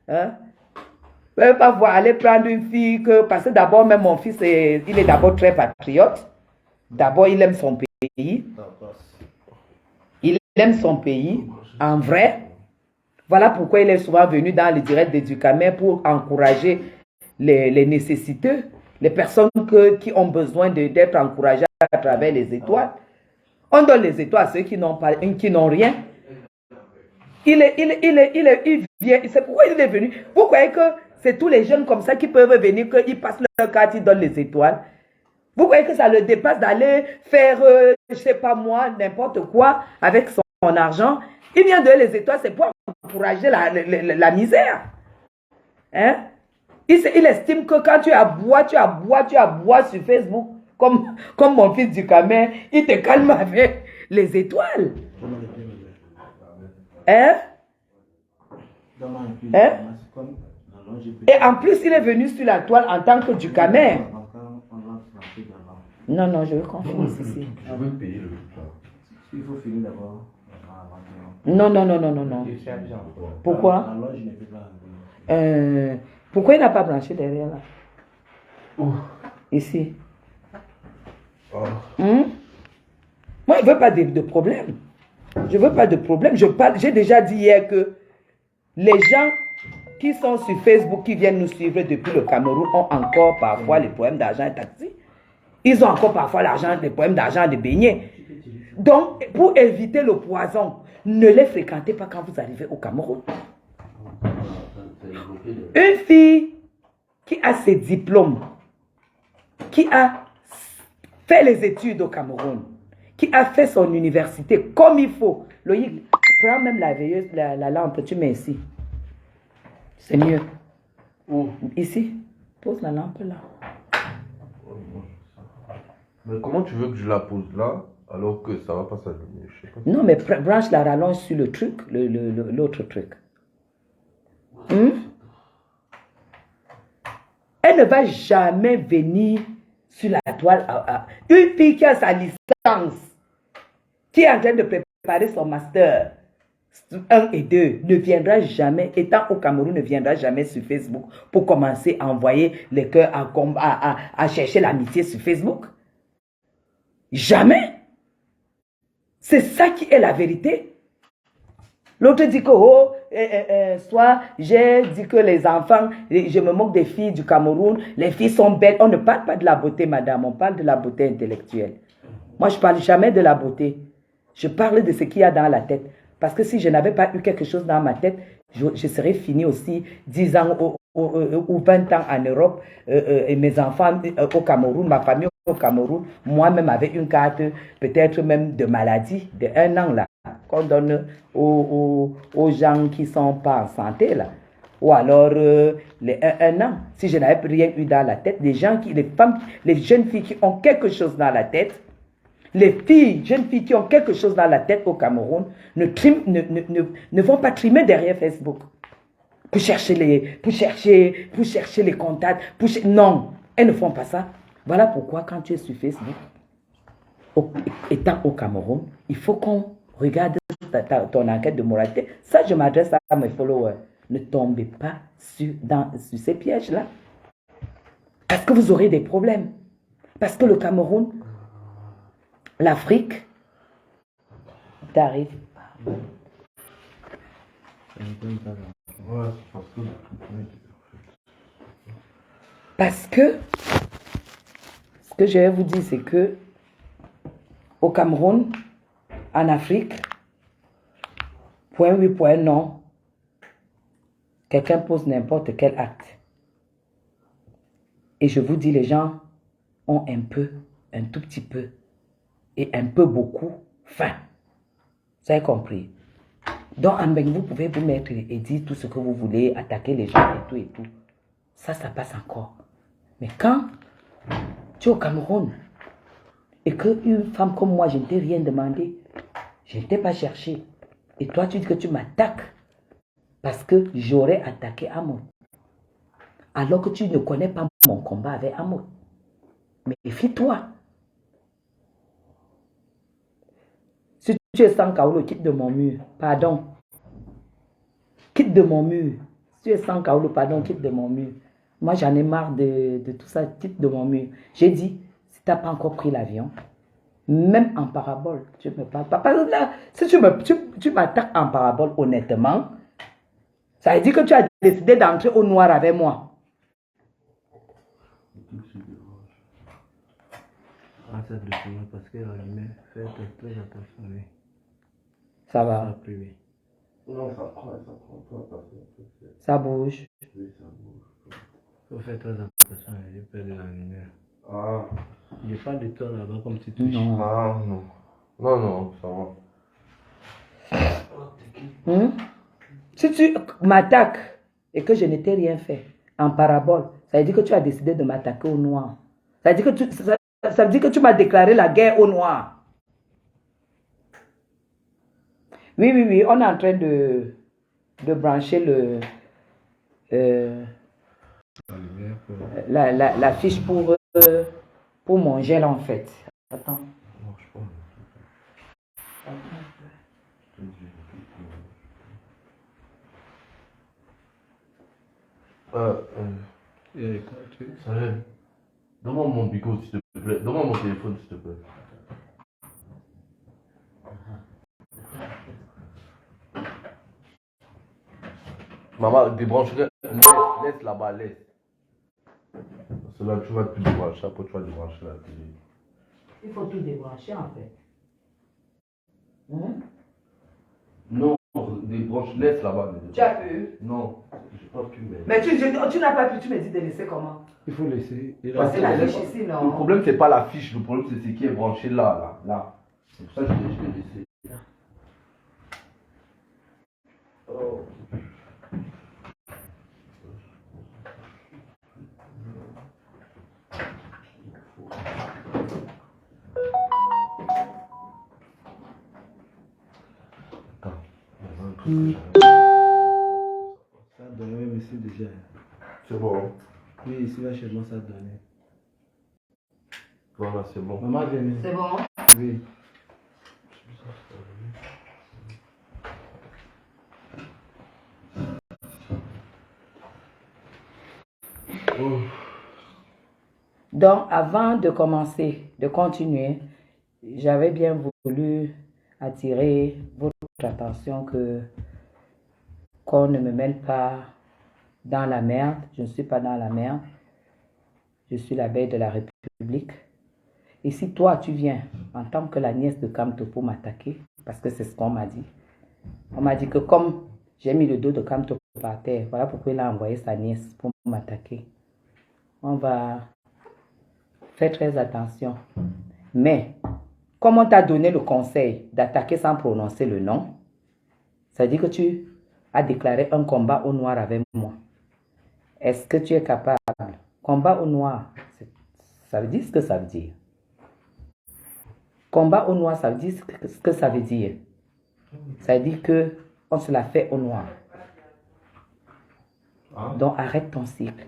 Hein? Je ne vais pas voir aller prendre une fille que... Parce que d'abord, même mon fils, il est d'abord très patriote. D'abord, il aime son pays. Il aime son pays, en vrai. Voilà pourquoi il est souvent venu dans les directs d'Éducamer pour encourager les nécessiteux, les personnes qui ont besoin d'être encouragées à travers les étoiles. On donne les étoiles à ceux qui n'ont rien. Il vient, c'est pourquoi il est venu. Vous croyez que c'est tous les jeunes comme ça qui peuvent venir, qu'ils passent leur carte, ils donnent les étoiles? Vous croyez que ça le dépasse d'aller faire, je ne sais pas moi, n'importe quoi avec son argent? Il vient de les étoiles, c'est pour encourager la misère. Hein? Il estime que quand tu aboies sur Facebook, comme mon fils du Camer, il te calme avec les étoiles. Hein? Hein? Et en plus, il est venu sur la toile en tant que du Camer. Non, je veux qu'on finisse ici. Je veux payer le Il faut finir d'abord. Non. Pourquoi? Pourquoi il n'a pas branché derrière là? Ici. Moi, je ne veux pas de problème. Je veux pas de problème. J'ai déjà dit hier que les gens qui sont sur Facebook, qui viennent nous suivre depuis le Cameroun, ont encore parfois les problèmes d'argent et taxi. Ils ont encore parfois les problèmes d'argent de beignets. Donc, pour éviter le poison, ne les fréquentez pas quand vous arrivez au Cameroun. Une fille qui a ses diplômes, qui a fait les études au Cameroun, qui a fait son université comme il faut. Loïc, prends même la veilleuse, la lampe, tu mets ici. C'est mieux. Ici, pose la lampe là. Mais comment tu veux que je la pose là alors que ça va pas s'allumer? Non, mais branche la rallonge sur le truc, l'autre truc. Elle ne va jamais venir sur la toile. Une fille qui a sa licence, qui est en train de préparer son master 1 et 2, ne viendra jamais, étant au Cameroun, ne viendra jamais sur Facebook pour commencer à envoyer les cœurs, à chercher l'amitié sur Facebook. Jamais. C'est ça qui est la vérité. L'autre dit que, soit j'ai dit que les enfants, je me moque des filles du Cameroun, les filles sont belles. On ne parle pas de la beauté, madame, on parle de la beauté intellectuelle. Moi, je ne parle jamais de la beauté. Je parle de ce qu'il y a dans la tête. Parce que si je n'avais pas eu quelque chose dans ma tête, je serais fini aussi 10 ans ou 20 ans en Europe, et mes enfants au Cameroun, ma famille au Cameroun, moi-même avec une carte peut-être même de maladie de 1 an là, qu'on donne aux gens qui ne sont pas en santé là. Ou alors les 1 an. Si je n'avais rien eu dans la tête, les femmes, les jeunes filles qui ont quelque chose dans la tête, les jeunes filles qui ont quelque chose dans la tête au Cameroun ne vont pas trimer derrière Facebook pour chercher les contacts. Non, elles ne font pas ça. Voilà pourquoi quand tu es sur Facebook, étant au Cameroun, il faut qu'on regarde ton enquête de moralité. Ça, je m'adresse à mes followers. Ne tombez pas sur ces pièges-là. Parce que vous aurez des problèmes. Parce que le Cameroun, l'Afrique, t'arrives. Parce que ce que je vais vous dire, c'est que au Cameroun, en Afrique, point oui, point non, quelqu'un pose n'importe quel acte. Et je vous dis, les gens ont un tout petit peu, et un peu beaucoup, faim. Vous avez compris? Donc, en Beng, vous pouvez vous mettre et dire tout ce que vous voulez, attaquer les gens et tout. Ça passe encore. Mais quand tu es au Cameroun et qu'une femme comme moi, je ne t'ai rien demandé, je ne t'ai pas cherché, et toi, tu dis que tu m'attaques parce que j'aurais attaqué Amo, alors que tu ne connais pas mon combat avec Amo. Mais méfie-toi. Si tu es sans Kaolo, quitte de mon mur. Pardon. Quitte de mon mur. tu es sans kaoulou, pardon, quitte de mon mur. Moi, j'en ai marre de tout ça, quitte de mon mur. J'ai dit, si tu n'as pas encore pris l'avion, même en parabole, tu ne me parles pas. Parce que là, si tu m'attaques en parabole, honnêtement, ça veut dire que tu as décidé d'entrer au noir avec moi. Ah, ça doucement parce que la lumière fait très attention, oui. Ça Ça va. pris, oui. Non, ça prend pas. Ça bouge. Oui, ça bouge. Faut faire très attention, j'ai peur de la lumière. Ah, Il n'y a pas de temps là-bas comme tu touches. Non. ah, non. Non, ça va. Si tu m'attaques et que je ne t'ai rien fait en parabole, ça veut dire que tu as décidé de m'attaquer au noir. Ça veut dire que ça veut dire que tu m'as déclaré la guerre au noir. Oui, on est en train de brancher La lumière pour... la fiche pour mon gel en fait. Attends. Ça marche pas. Salut. Donne-moi mon bigot, s'il te plaît. Donne-moi mon téléphone, s'il te plaît. Maman, débranche-le. Laisse là-bas, laisse. Parce que là, tu vas tout débrancher. Après, tu vas débrancher la télé. Il faut tout débrancher en fait. Non, débranche, laisse là-bas. Tu as pu? Non, j'ai pas pu, mais. Mais tu n'as pas pu, tu me dis de laisser comment? Il faut laisser. Parce que la fiche ici, Le non. problème, c'est pas la fiche. Le problème, c'est ce qui est branché là. C'est pour ça que je l'ai laissé. Oh. Attends, il y a un truc que j'avais. Ça donne même ici déjà. C'est bon. Oui, ici là chez moi ça donne. Voilà, c'est bon. Maman vient. C'est bon? Oui. Oh. Donc, avant de commencer, de continuer, j'avais bien voulu attirer votre attention qu'on ne me mêle pas dans la merde. Je ne suis pas dans la merde. Je suis la belle de la République. Et si toi, tu viens en tant que la nièce de Kamto pour m'attaquer, parce que c'est ce qu'on m'a dit. On m'a dit que comme j'ai mis le dos de Kamto par terre, voilà pourquoi il a envoyé sa nièce pour m'attaquer. On va faire très attention. Mais, comme on t'a donné le conseil d'attaquer sans prononcer le nom, ça dit que tu as déclaré un combat au noir avec moi. Est-ce que tu es capable? Combat au noir, ça veut dire ce que ça veut dire. Combat au noir, ça veut dire ce que ça veut dire. Ça veut dire qu'on se la fait au noir. Donc arrête ton cycle.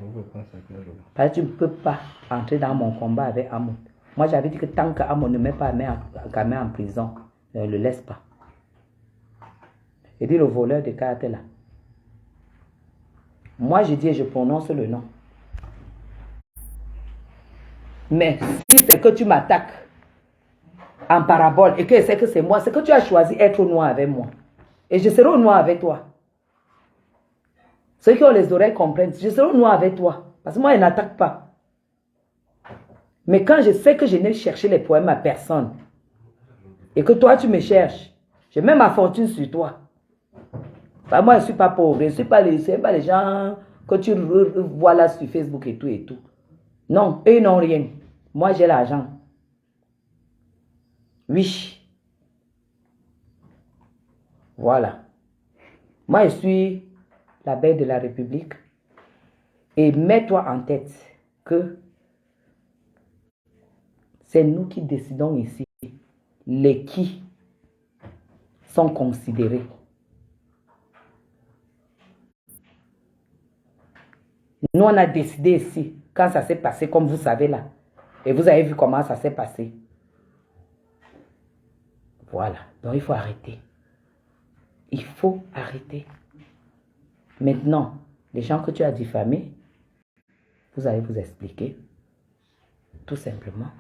Parce que tu ne peux pas entrer dans mon combat avec Amo. Moi j'avais dit que tant qu'Amo ne met pas Gamé en prison, ne le laisse pas. Et dit le voleur de cartes là. Moi je dis et je prononce le nom. Mais si c'est que tu m'attaques en parabole et que c'est que c'est moi, c'est que tu as choisi être au noir avec moi. Et je serai au noir avec toi. Ceux qui ont les oreilles comprennent. Je serai au noir avec toi. Parce que moi, elle n'attaque pas. Mais quand je sais que je n'ai cherché les poèmes à personne, et que toi, tu me cherches, je mets ma fortune sur toi. Bah, moi, je ne suis pas pauvre. Je ne suis pas les gens que tu vois là sur Facebook et tout et tout. Non, eux n'ont rien. Moi, j'ai l'argent. Oui. Voilà. Moi, je suis la belle de la République. Et mets-toi en tête que c'est nous qui décidons ici les qui sont considérés. Nous, on a décidé ici, quand ça s'est passé, comme vous savez là. Et vous avez vu comment ça s'est passé. Voilà. Donc, il faut arrêter. Il faut arrêter. Maintenant, Les gens que tu as diffamés, vous allez vous expliquer. Tout simplement.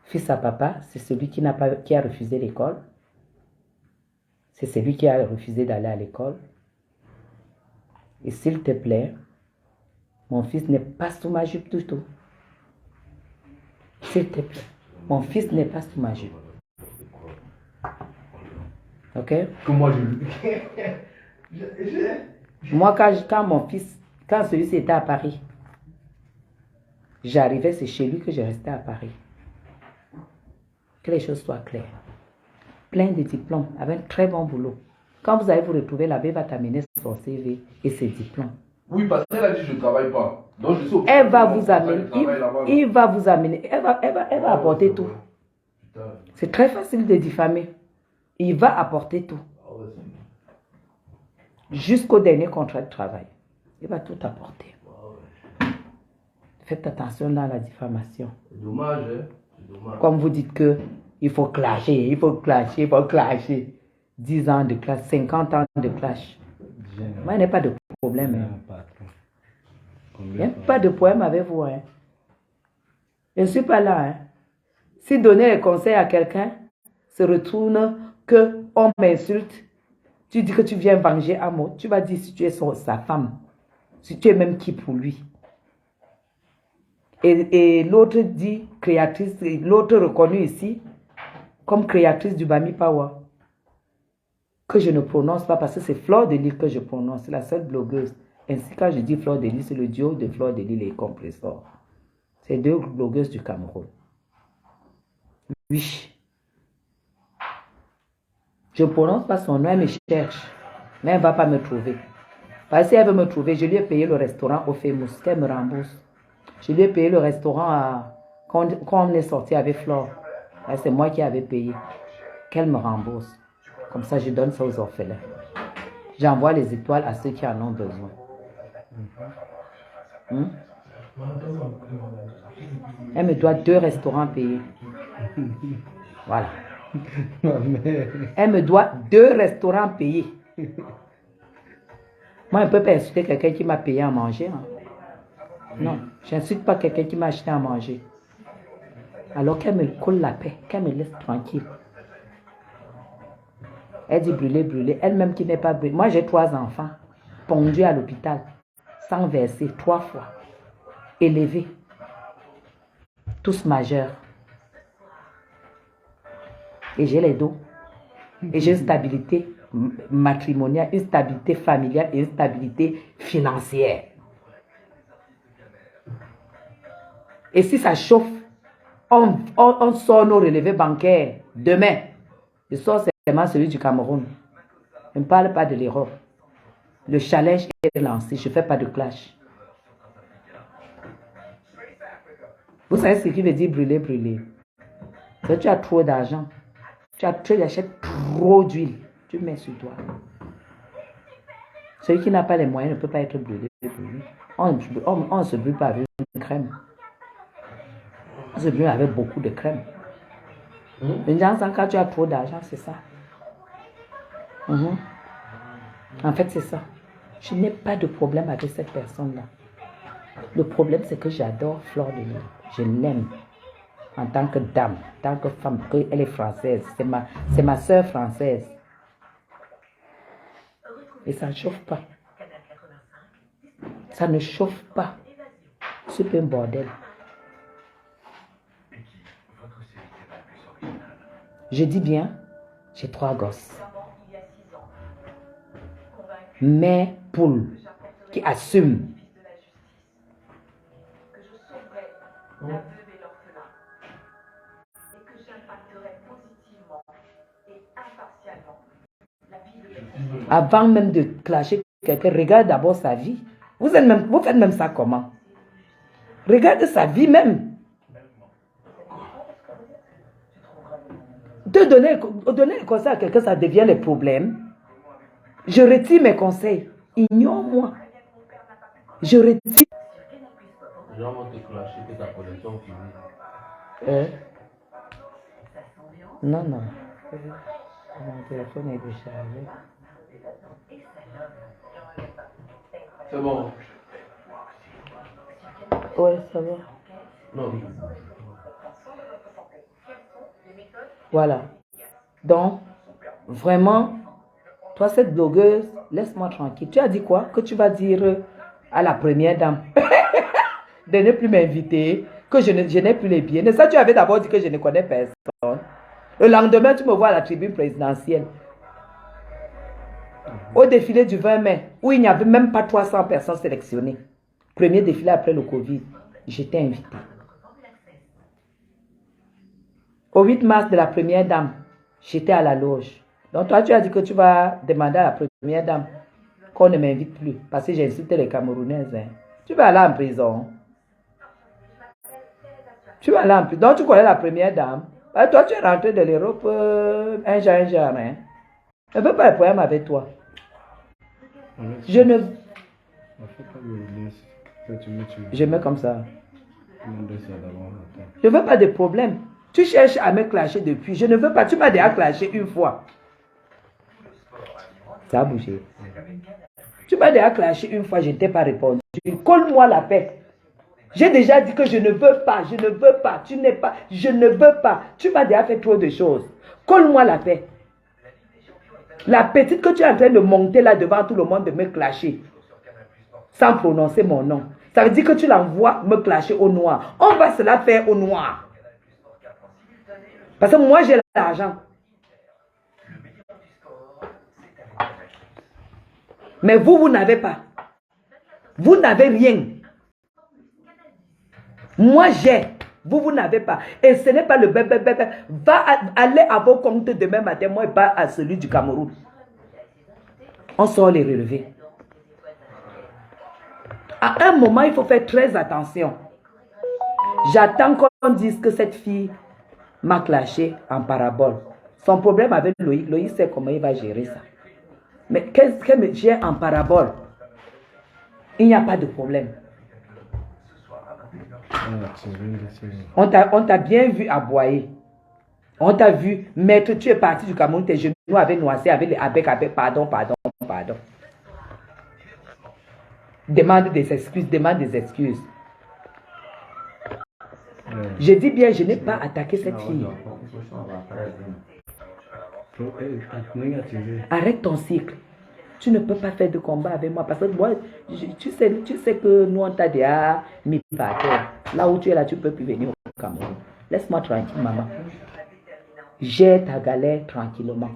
Fils à papa, c'est celui qui a refusé l'école. C'est celui qui a refusé d'aller à l'école. Et s'il te plaît, mon fils n'est pas sous ma jupe du tout. S'il te plaît, mon fils n'est pas sous ma jupe. Ok? Que moi, Moi, quand celui-ci était à Paris, j'arrivais, c'est chez lui que je restais à Paris. Que les choses soient claires. Plein de diplômes, avec un très bon boulot. Quand vous allez vous retrouver, la baie va t'amener son CV et ses diplômes. Oui, parce qu'elle a dit je ne travaille pas. Donc je suis Elle va vous amener, il va vous amener, elle va apporter tout. C'est très facile de diffamer. Il va apporter tout. Jusqu'au dernier contrat de travail. Il va tout apporter. Faites attention dans la diffamation. C'est dommage, hein? C'est dommage. Comme vous dites que il faut clasher, il faut clasher, il faut clasher. 10 ans de clash, 50 ans de clash. Moi, il n'y a pas de problème. Hein. Il n'y a pas de problème avec vous. Hein. Je ne suis pas là. Hein. Si donner les conseils à quelqu'un se retourne qu'on m'insulte, tu dis que tu viens venger à moi, tu vas dire si tu es sa femme, si tu es même qui pour lui. Et l'autre dit créatrice, l'autre reconnu ici comme créatrice du Bami Power, que je ne prononce pas parce que c'est Fleur de Lys que je prononce, c'est la seule blogueuse. Ainsi, quand je dis Fleur de Lys, c'est le duo de Fleur de Lys et Compressor. C'est deux blogueuses du Cameroun. Oui. Je ne prononce pas son nom, elle me cherche. Mais elle ne va pas me trouver. Parce que si elle veut me trouver, je lui ai payé le restaurant au Famous, qu'elle me rembourse. Je lui ai payé le restaurant quand on est sorti avec Flore. C'est moi qui avais payé. Qu'elle me rembourse. Comme ça, je donne ça aux orphelins. J'envoie les étoiles à ceux qui en ont besoin. Elle me doit 2 restaurants payés. Voilà. Elle me doit 2 restaurants payés. Moi, je ne peux pas insulter quelqu'un qui m'a payé à manger. Hein. Non, je n'insulte pas quelqu'un qui m'a acheté à manger. Alors qu'elle me colle la paix, qu'elle me laisse tranquille. Elle dit brûler, brûler. Elle-même qui n'est pas brûlée. Moi, j'ai 3 enfants pondus à l'hôpital, sans verser 3 fois, élevés, tous majeurs. Et j'ai les dos. Et j'ai une stabilité matrimoniale, une stabilité familiale et une stabilité financière. Et si ça chauffe, on sort nos relevés bancaires demain. Je sors seulement celui du Cameroun. Je ne parle pas de l'Europe. Le challenge est lancé. Je ne fais pas de clash. Vous savez ce qui veut dire brûler, brûler. Si tu as trop d'argent, tu achètes trop d'huile, tu mets sur toi. Celui qui n'a pas les moyens ne peut pas être brûlé. On ne se brûle pas avec une crème. On se brûle avec beaucoup de crème. Quand tu as trop d'argent, c'est ça. En fait, c'est ça. Je n'ai pas de problème avec cette personne-là. Le problème, c'est que j'adore Fleur de Lys. Je l'aime en tant que dame, en tant que femme. Elle est française. C'est ma soeur française. Et ça ne chauffe pas. Ça ne chauffe pas. C'est un bordel. Je dis bien, j'ai 3 gosses. Mais poules qui assument. Avant même de clasher quelqu'un, regarde d'abord sa vie. Vous faites même ça comment? Regarde sa vie même. Donner les conseils à quelqu'un, ça devient les problèmes. Je retire mes conseils. Ignore-moi. Je retire. Les gens vont te clasher que ta connexion finit. Non. Mon téléphone est déchargé. C'est bon. Ouais, ça va. Non. Voilà. Donc, vraiment, toi, cette blogueuse, laisse-moi tranquille. Tu as dit quoi? Que tu vas dire à la première dame de ne plus m'inviter, que je n'ai plus les billets. Ça, tu avais d'abord dit que je ne connais personne. Le lendemain, tu me vois à la tribune présidentielle. Au défilé du 20 mai, où il n'y avait même pas 300 personnes sélectionnées. Premier défilé après le Covid, j'étais invitée. Au 8 mars de la première dame, j'étais à la loge. Donc toi, tu as dit que tu vas demander à la première dame qu'on ne m'invite plus parce que j'ai insulté les Camerounaises. Hein. Tu vas aller en prison. Tu vas aller en prison. Donc tu connais la première dame. Toi, tu es rentré de l'Europe un genre. Hein. Je ne veux pas le problème avec toi. Je ne... Je mets comme ça. Je ne veux pas de problème. Tu cherches à me clasher depuis. Je ne veux pas. Tu m'as déjà clashé une fois. Ça a bougé. Tu m'as déjà clashé une fois. Je ne t'ai pas répondu. Colle-moi la paix. J'ai déjà dit que je ne veux pas. Je ne veux pas. Tu n'es pas. Je ne veux pas. Tu m'as déjà fait trop de choses. Colle-moi la paix. La petite que tu es en train de monter là devant tout le monde de me clasher. Sans prononcer mon nom. Ça veut dire que tu l'envoies me clasher au noir. On va se la faire au noir. Parce que moi, j'ai l'argent. Mais vous n'avez pas. Vous n'avez rien. Moi, j'ai. Vous n'avez pas. Et ce n'est pas le bébé. Va aller à vos comptes demain matin, moi et pas à celui du Cameroun. On sort les relevés. À un moment, il faut faire très attention. J'attends qu'on dise que cette fille m'a clashé en parabole. Son problème avec Loïc, Loïc sait comment il va gérer ça. Mais qu'est-ce que j'ai en parabole? Il n'y a pas de problème. On t'a bien vu aboyer. On t'a vu mettre, tu es parti du Cameroun, tes genoux avaient noissé avec, pardon. Demande des excuses. Je dis bien, je n'ai pas attaqué cette fille. Arrête ton cycle. Tu ne peux pas faire de combat avec moi parce que moi, tu sais que nous on t'a déjà mis par terre. Là où tu es là, tu ne peux plus venir au Cameroun. Laisse-moi tranquille, maman. J'ai ta galère tranquillement.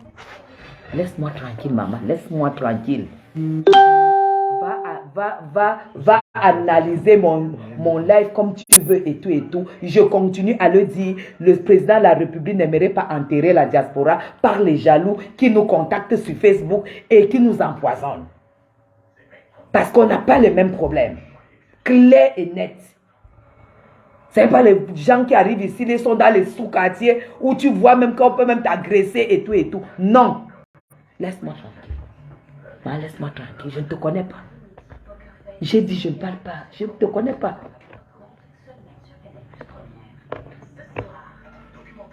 Laisse-moi tranquille, maman. Laisse-moi tranquille. Va analyser mon live comme tu veux et tout. Je continue à le dire. Le président de la République n'aimerait pas enterrer la diaspora par les jaloux qui nous contactent sur Facebook et qui nous empoisonnent. Parce qu'on n'a pas les mêmes problèmes. Clair et net. Ce n'est pas les gens qui arrivent ici, ils sont dans les sous-quartiers où tu vois même qu'on peut même t'agresser et tout. Non. Laisse-moi tranquille. Laisse-moi tranquille. Je ne te connais pas. J'ai dit, je ne parle pas. Je ne te connais pas.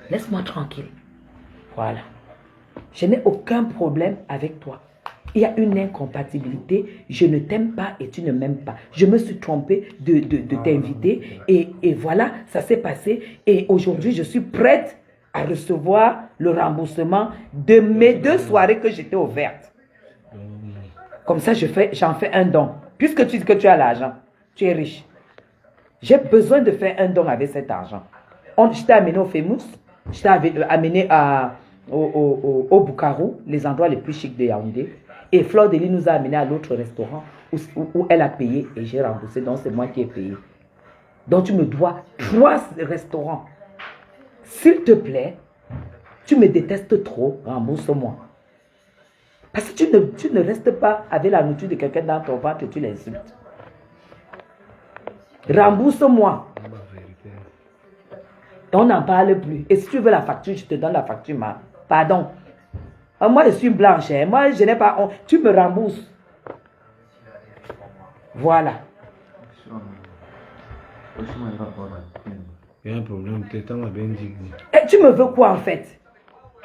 Laisse-moi tranquille. Voilà. Je n'ai aucun problème avec toi. Il y a une incompatibilité. Je ne t'aime pas et tu ne m'aimes pas. Je me suis trompée de t'inviter. Et voilà, ça s'est passé. Et aujourd'hui, je suis prête à recevoir le remboursement de mes 2 soirées que j'étais ouvertes. Comme ça, j'en fais un don. Puisque tu dis que tu as l'argent, tu es riche. J'ai besoin de faire un don avec cet argent. Je t'ai amené au Famous, je t'ai amené au Bukaru, les endroits les plus chics de Yaoundé. Et Fleur de Lys nous a amené à l'autre restaurant où elle a payé et j'ai remboursé. Donc c'est moi qui ai payé. Donc tu me dois 3 restaurants. S'il te plaît, tu me détestes trop, rembourse-moi. Parce que tu ne restes pas avec la nourriture de quelqu'un dans ton ventre et tu l'insultes. Rembourse-moi. On n'en parle plus. Et si tu veux la facture, je te donne la facture. Pardon. Moi, je suis blanche. Hein. Moi, je n'ai pas honte. Tu me rembourses. Voilà. Il y a un problème. Et tu me veux quoi en fait?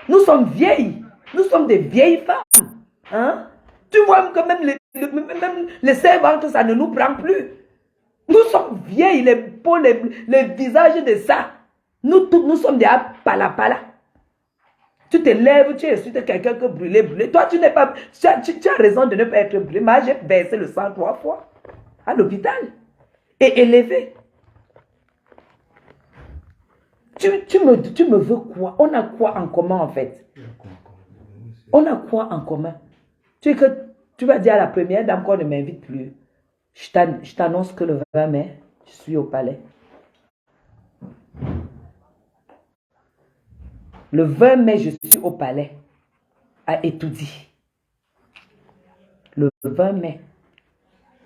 Nous sommes vieilles. Nous sommes des vieilles femmes. Hein? Tu vois que même même les servantes, ça ne nous prend plus. Nous sommes vieilles, les peaux, les visages de ça. Nous tous, nous sommes déjà pala. Tu te lèves, tu insultes quelqu'un que brûlé. Toi, tu n'es pas. Tu as raison de ne pas être brûlé. Moi, j'ai versé le sang 3 fois à l'hôpital et élevé. Tu me veux quoi? On a quoi en commun en fait? On a quoi en commun? Tu vas dire à la première dame qu'on ne m'invite plus. Je t'annonce que le 20 mai, je suis au palais. Le 20 mai, je suis au palais à Etoudi. Le 20 mai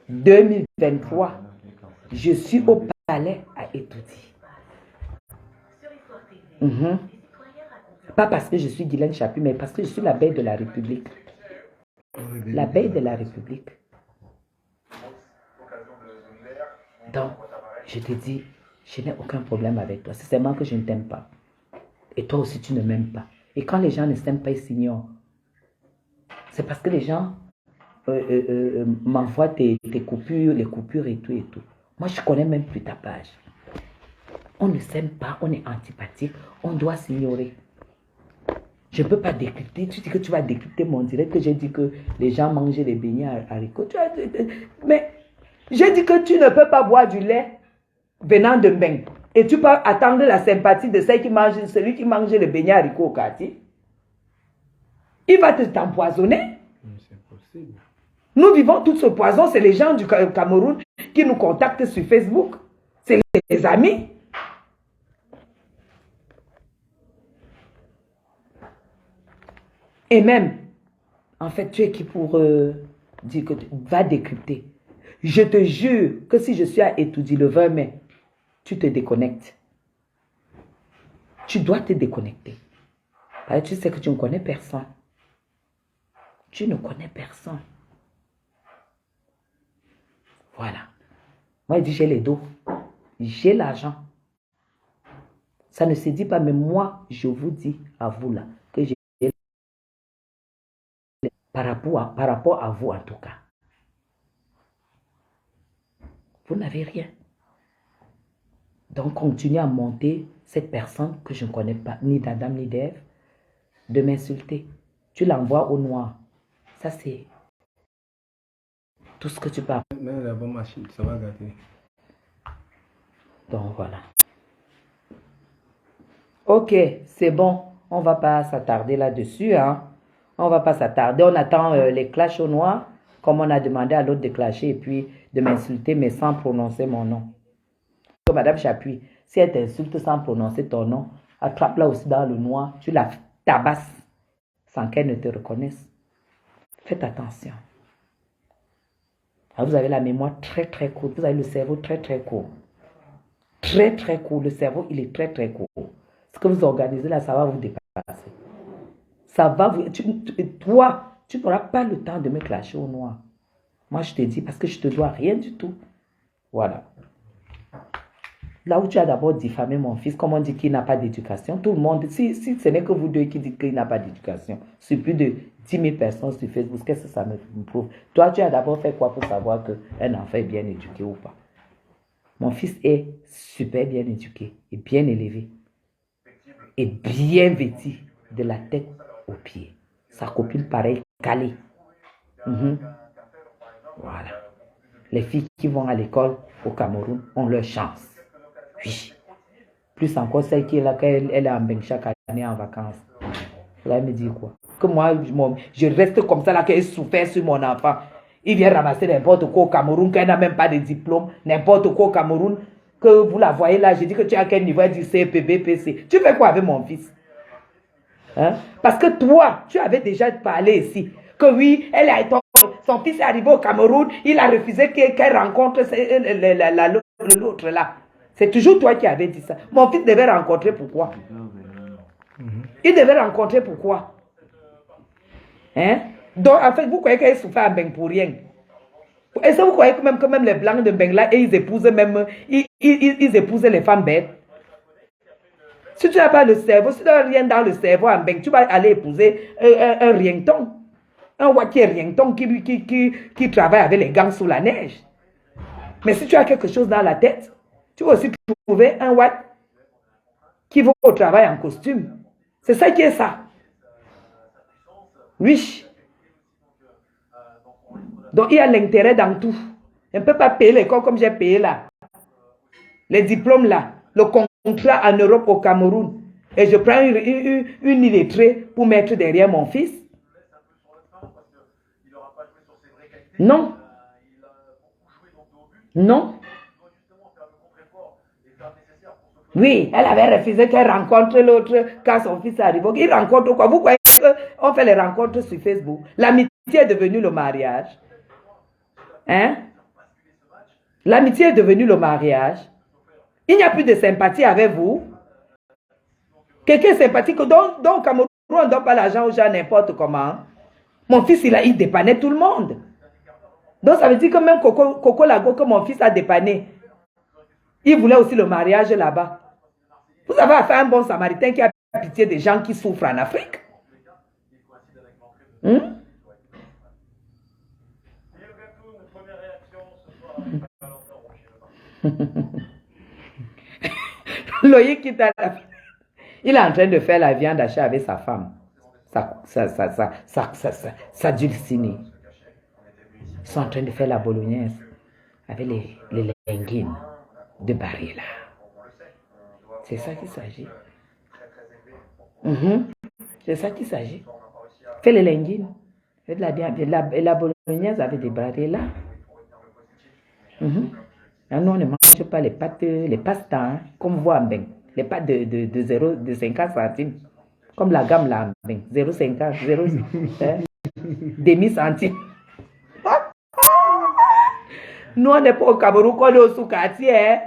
2023, je suis au palais à Etoudi. Pas parce que je suis Guylaine Chapuis, mais parce que je suis l'abeille de la République. L'abeille de la République. Donc, je te dis, je n'ai aucun problème avec toi. C'est seulement que je ne t'aime pas. Et toi aussi, tu ne m'aimes pas. Et quand les gens ne s'aiment pas, ils s'ignorent. C'est parce que les gens m'envoient tes coupures, les coupures et tout et tout. Moi, je ne connais même plus ta page. On ne s'aime pas, on est antipathique, on doit s'ignorer. Je ne peux pas décrypter. Tu dis que tu vas décrypter mon direct, que j'ai dit que les gens mangeaient les beignets à haricots. Mais j'ai dit que tu ne peux pas boire du lait venant de Mbeng. Et tu peux attendre la sympathie de celui qui mange les beignets à haricots au quartier. Il va t'empoisonner. C'est possible. Nous vivons tout ce poison. C'est les gens du Cameroun qui nous contactent sur Facebook. C'est les amis. Et même, en fait, tu es qui pour dire que tu vas décrypter. Je te jure que si je suis à Etoudi le 20 mai, tu te déconnectes. Tu dois te déconnecter. Parce que tu sais que tu ne connais personne. Tu ne connais personne. Voilà. Moi, il dit, j'ai les dos. J'ai l'argent. Ça ne se dit pas, mais moi, je vous dis à vous là, que j'ai par rapport à vous en tout cas. Vous n'avez rien. Donc, continuez à monter cette personne que je ne connais pas, ni d'Adam ni d'Ève, de m'insulter. Tu l'envoies au noir. Ça, c'est tout ce que tu parles. Mais la bonne machine, ça va gâter. Donc, voilà. Ok, c'est bon. On ne va pas s'attarder là-dessus. Hein. On ne va pas s'attarder. On attend les clashs au noir, comme on a demandé à l'autre de clasher et puis de m'insulter, mais sans prononcer mon nom. Madame Chapuis, si elle t'insulte sans prononcer ton nom, attrape-la aussi dans le noir, tu la tabasses sans qu'elle ne te reconnaisse. Faites attention. Alors, vous avez la mémoire très très courte, vous avez le cerveau très très court. Très très court, le cerveau il est très très court. Ce que vous organisez là, ça va vous dépasser. Ça va vous... Toi, tu n'auras pas le temps de me clasher au noir. Moi, je te dis parce que je te dois rien du tout. Voilà. Là où tu as d'abord diffamé mon fils, comme on dit qu'il n'a pas d'éducation, tout le monde, si ce n'est que vous deux qui dites qu'il n'a pas d'éducation, sur plus de 10 000 personnes sur Facebook, qu'est-ce que ça me prouve? Toi, tu as d'abord fait quoi pour savoir qu'un enfant est bien éduqué ou pas? Mon fils est super bien éduqué et bien élevé et bien vêtu de la tête aux pieds. Sa copine pareil, calée. Voilà. Les filles qui vont à l'école au Cameroun ont leur chance. Oui. Plus encore celle qui est là, elle est en Mbeng chaque année en vacances. Là, elle me dit quoi? Que moi, je reste comme ça là, qu'elle souffre sur mon enfant. Il vient ramasser n'importe quoi au Cameroun, qu'elle n'a même pas de diplôme, n'importe quoi au Cameroun, que vous la voyez là, j'ai dit que tu as quel niveau, elle dit CP, BPC. Tu fais quoi avec mon fils? Hein? Parce que toi, tu avais déjà parlé ici, que oui, son fils est arrivé au Cameroun, il a refusé qu'elle rencontre l'autre là. C'est toujours toi qui avais dit ça. Mon fils devait rencontrer pourquoi? Il devait rencontrer pourquoi? Hein? Donc, en fait, vous croyez qu'elle souffre à Mbeng pour rien? Est-ce que vous croyez que même les blancs de Mbeng là, ils épousent même, ils épousent les femmes bêtes? Si tu n'as pas le cerveau, si tu n'as rien dans le cerveau à Mbeng, tu vas aller épouser un rienton. Un Watt qui est rien, donc qui travaille avec les gangs sous la neige. Mais si tu as quelque chose dans la tête, tu vas aussi trouver un Watt qui va au travail en costume. C'est ça qui est ça. Oui. Donc, il y a l'intérêt dans tout. On ne peut pas payer l'école comme j'ai payé là. Les diplômes là. Le contrat en Europe au Cameroun. Et je prends une illettrée pour mettre derrière mon fils. Non. Non. Oui, elle avait refusé qu'elle rencontre l'autre quand son fils arrive. Il rencontre quoi? Vous croyez qu'on fait les rencontres sur Facebook? L'amitié est devenue le mariage. Hein? L'amitié est devenue le mariage. Il n'y a plus de sympathie avec vous. Quelqu'un est sympathique. Donc au Cameroun, on ne donne pas l'argent aux gens n'importe comment. Mon fils, il dépannait tout le monde. Donc ça veut dire que même Coco Lago, que mon fils a dépanné, il voulait aussi le mariage là-bas. Vous avez affaire à un bon samaritain qui a pitié des gens qui souffrent en Afrique. Loïc qui t'a... Il est en train de faire la viande hachée avec sa femme. Sa dulcinée. Ils sont en train de faire la bolognaise avec les linguines de Barilla. C'est ça qu'il s'agit. C'est ça qu'il s'agit. Fais les linguines. Fais de la bolognaise avec des Barilla. Nous, on ne mange pas les pâtes, les pastas, hein, comme vous en Beng. Les pâtes de 50 centimes. Comme la gamme là, 0,50, 0, demi-centime. Nous, on n'est pas au Cameroun, on est au sous-quartier. Hein?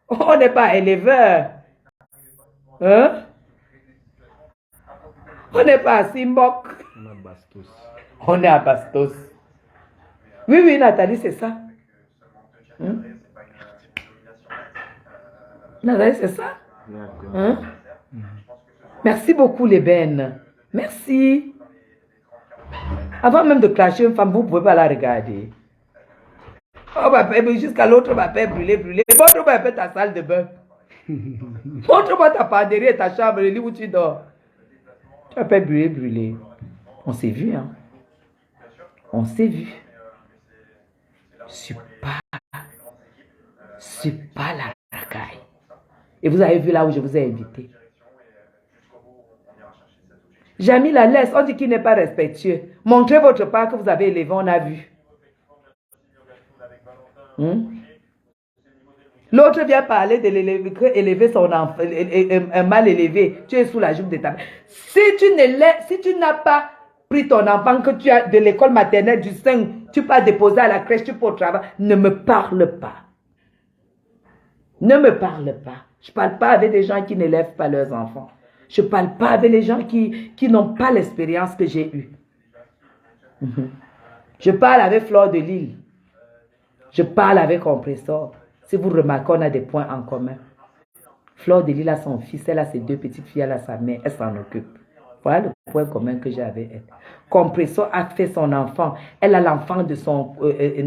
On n'est pas éleveur. Hein? On n'est pas à Simbok. On est à Bastos. On est à Bastos. Oui, Nathalie, c'est ça. Nathalie, c'est ça. Hein? Merci beaucoup, les bennes. Merci. Avant même de clasher une femme, vous ne pouvez pas la regarder. Oh, jusqu'à l'autre, ma père brûlé. Montre-moi un peu ta salle de bain. Montre-moi ta penderie et ta chambre, le lit où tu dors. Tu as pas brûlé. On s'est vu, hein. On s'est vu. C'est pas la racaille. Et vous avez vu là où je vous ai invité. Jamy la laisse, on dit qu'il n'est pas respectueux. Montrez votre part que vous avez élevé, on a vu. L'autre vient parler de élever son enfant, un mal élevé. Tu es sous la jupe de ta mère. Si tu n'as pas pris ton enfant que tu as de l'école maternelle du sein, tu peux déposer à la crèche, tu peux au travail, ne me parle pas. Ne me parle pas. Je ne parle pas avec des gens qui n'élèvent pas leurs enfants. Je ne parle pas avec les gens qui n'ont pas l'expérience que j'ai eue. Je parle avec Fleur de Lille. Je parle avec Compressor. Si vous remarquez, on a des points en commun. Fleur de Lille a son fils, elle a ses 2 petites filles, elle a sa mère, elle s'en occupe. Voilà le point commun que j'ai avec elle. Compressor a fait son enfant. Elle a l'enfant de son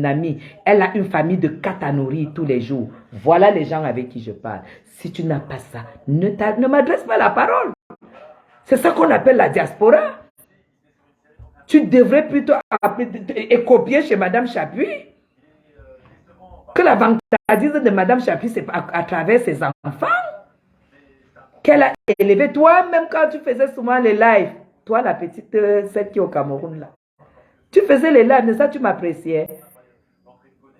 ami. Elle a une famille de 4 à nourrir tous les jours. Voilà les gens avec qui je parle. Si tu n'as pas ça, ne m'adresse pas la parole. C'est ça qu'on appelle la diaspora. Tu devrais plutôt copier chez Madame Chapuis. Que la vantardise de Madame Chapuis, c'est à travers ses enfants qu'elle a élevé. Toi, même quand tu faisais souvent les lives, toi, la petite, celle qui est au Cameroun, là, tu faisais les lives, mais ça, tu m'appréciais.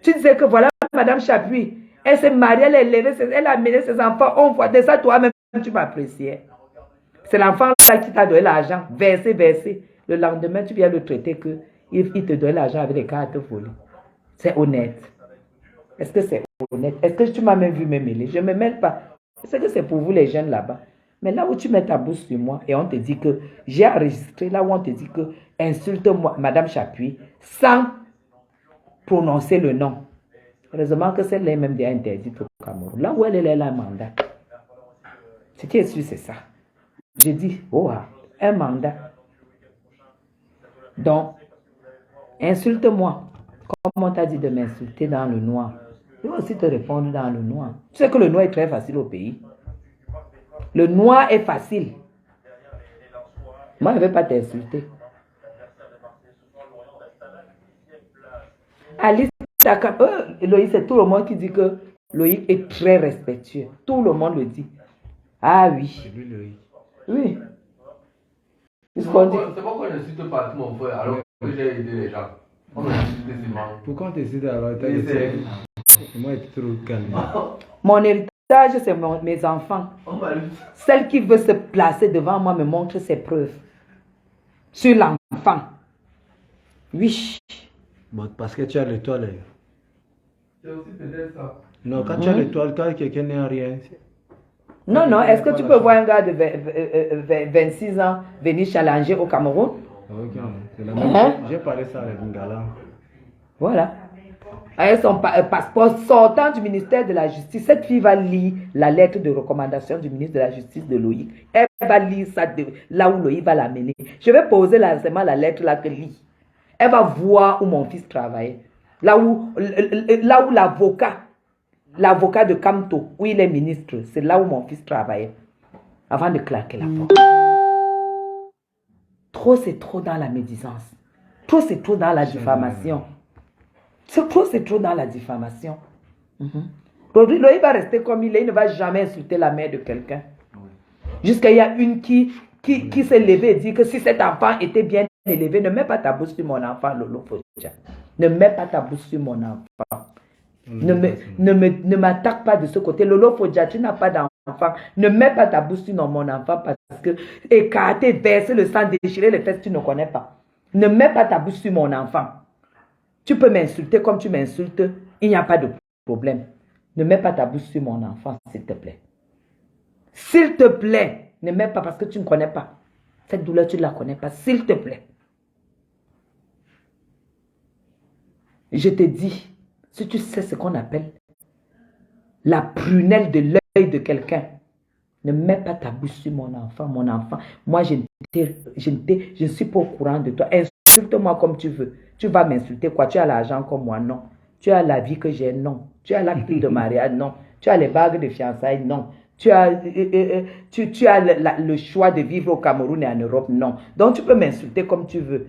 Tu disais que voilà, Madame Chapuis, elle s'est mariée, elle a amené ses enfants, on voit de ça, toi-même, tu m'appréciais. C'est l'enfant là qui t'a donné l'argent, versé. Le lendemain, tu viens le traiter qu'il te donne l'argent avec les cartes volées. C'est honnête. Est-ce que c'est honnête? Est-ce que tu m'as même vu me mêler? Je ne me mêle pas. Est-ce que c'est pour vous les jeunes là-bas? Mais là où tu mets ta bouche sur moi et on te dit que j'ai enregistré, là où on te dit que insulte-moi, Madame Chapuis, sans prononcer le nom. Heureusement que celle-là est même déjà interdite au Cameroun. Là où elle est là, un mandat. Ce qui est sûr, c'est ça. Je dis, un mandat. Donc, Insulte-moi. Comme on t'a dit de m'insulter dans le noir. Je vais aussi te répondre dans le noir. Tu sais que le noir est très facile au pays. Le noir est facile. Moi, je ne vais pas t'insulter. Alice, Loïc, c'est tout le monde qui dit que Loïc est très respectueux. Tout le monde le dit. Ah oui. C'est lui, Loïc. Oui. C'est pourquoi je n'insulte pas mon frère alors que j'ai aidé les gens. On m'a insulté seulement. Pourquoi on t'essaie d'avoir ta moi, être trop calme. Mon héritage, c'est mes enfants. Celle qui veut se placer devant moi me montre ses preuves. Sur l'enfant. Oui. Bon, parce que tu as l'étoile. C'est aussi peut-être ça. Non, quand tu as l'étoile, quand quelqu'un n'est rien. Non, non, est-ce que tu peux voir un gars de 26 ans venir challenger au Cameroun? Ok, c'est la même chose. J'ai parlé ça avec Ngala. Voilà. Avec son passeport sortant du ministère de la Justice, cette fille va lire la lettre de recommandation du ministre de la Justice de Loïc. Elle va lire ça là où Loïc va l'amener. Je vais poser seulement la lettre là que lit. Elle va voir où mon fils travaille. Là où l'avocat de Kamto, où il est ministre, c'est là où mon fils travaillait. Avant de claquer la porte. Trop, c'est trop dans la médisance. Trop, c'est trop dans la diffamation. C'est trop dans la diffamation. Loïc va rester comme il est. Il ne va jamais insulter la mère de quelqu'un. Jusqu'à il y a une qui s'est levée et dit que si cet enfant était bien élevé, ne mets pas ta bouche sur mon enfant, Lolo Fodja. Ne mets pas ta bouche sur mon enfant. Ne m'attaque pas de ce côté. Lolo Fodja, tu n'as pas d'enfant. Ne mets pas ta bouche sur mon enfant parce que écarter, verser le sang, déchirer les fesses, tu ne connais pas. Ne mets pas ta bouche sur mon enfant. Tu peux m'insulter comme tu m'insultes. Il n'y a pas de problème. Ne mets pas ta bouche sur mon enfant, s'il te plaît. S'il te plaît, ne mets pas parce que tu ne connais pas. Cette douleur, tu ne la connais pas. S'il te plaît. Je te dis, si tu sais ce qu'on appelle la prunelle de l'œil de quelqu'un, ne mets pas ta bouche sur mon enfant. Mon enfant, moi, je ne suis pas au courant de toi. Insulte-moi comme tu veux. Tu vas m'insulter quoi? Tu as l'argent comme moi? Non. Tu as la vie que j'ai? Non. Tu as l'acte de mariage? Non. Tu as les bagues de fiançailles? Non. Tu as le choix de vivre au Cameroun et en Europe? Non. Donc, tu peux m'insulter comme tu veux.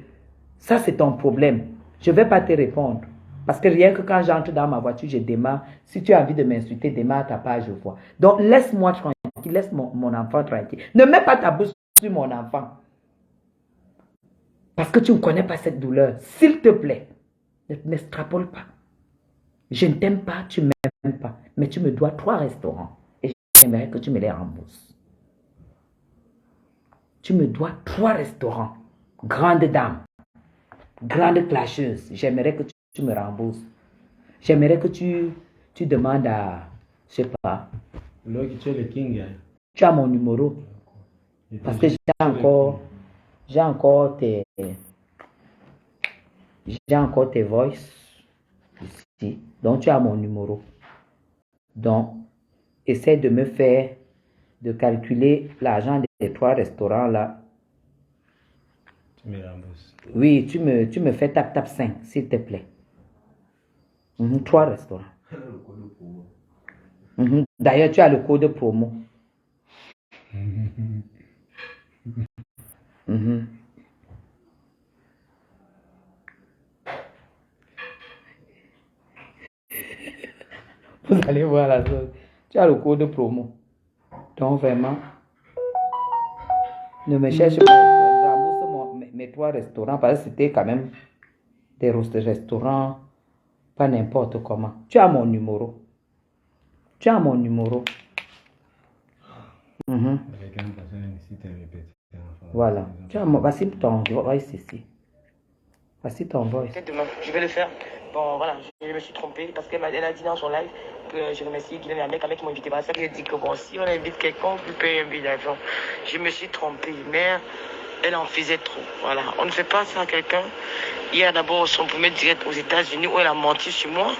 Ça, c'est ton problème. Je ne vais pas te répondre. Parce que rien que quand j'entre dans ma voiture, je démarre. Si tu as envie de m'insulter, démarre ta page, je vois. Donc, laisse-moi tranquille. Laisse mon enfant tranquille. Ne mets pas ta bouche sur mon enfant. Parce que tu ne connais pas cette douleur. S'il te plaît, n'extrapole pas. Je ne t'aime pas, tu ne m'aimes pas. Mais tu me dois 3 restaurants. Et j'aimerais que tu me les rembourses. Tu me dois 3 restaurants. Grande dame. Grande clasheuse. J'aimerais que tu me rembourses. J'aimerais que tu demandes à, je sais pas. Loïc, tu es le king. Hein? Tu as mon numéro. Parce que j'ai encore tes voices ici. Donc, tu as mon numéro. Donc, essaie de me faire, de calculer l'argent des 3 restaurants là. Tu me rembourses. Oui, tu me fais tap 5, s'il te plaît. 3 restaurants. D'ailleurs, tu as le code promo. Vous allez voir la chose. Tu as le code promo. Donc vraiment, ne me cherche pas. Rembourse mes 3 restaurants parce que c'était quand même des restaurants, pas n'importe comment. Tu as mon numéro. Tu as mon numéro. Voilà. Tu as mon... Voici ton voice ici. Voici ton voice. Demain, je vais le faire. Bon, voilà, je me suis trompée parce qu'elle a dit dans son live que je remercie Guylaine et Ahmed qui m'ont invité. Voilà, ça qui dit que bon, si on invite quelqu'un, on peut payer un billet d'avion. Je me suis trompée, mais elle en faisait trop. Voilà, on ne fait pas ça à quelqu'un. Hier d'abord, son premier direct aux États-Unis où elle a menti sur moi.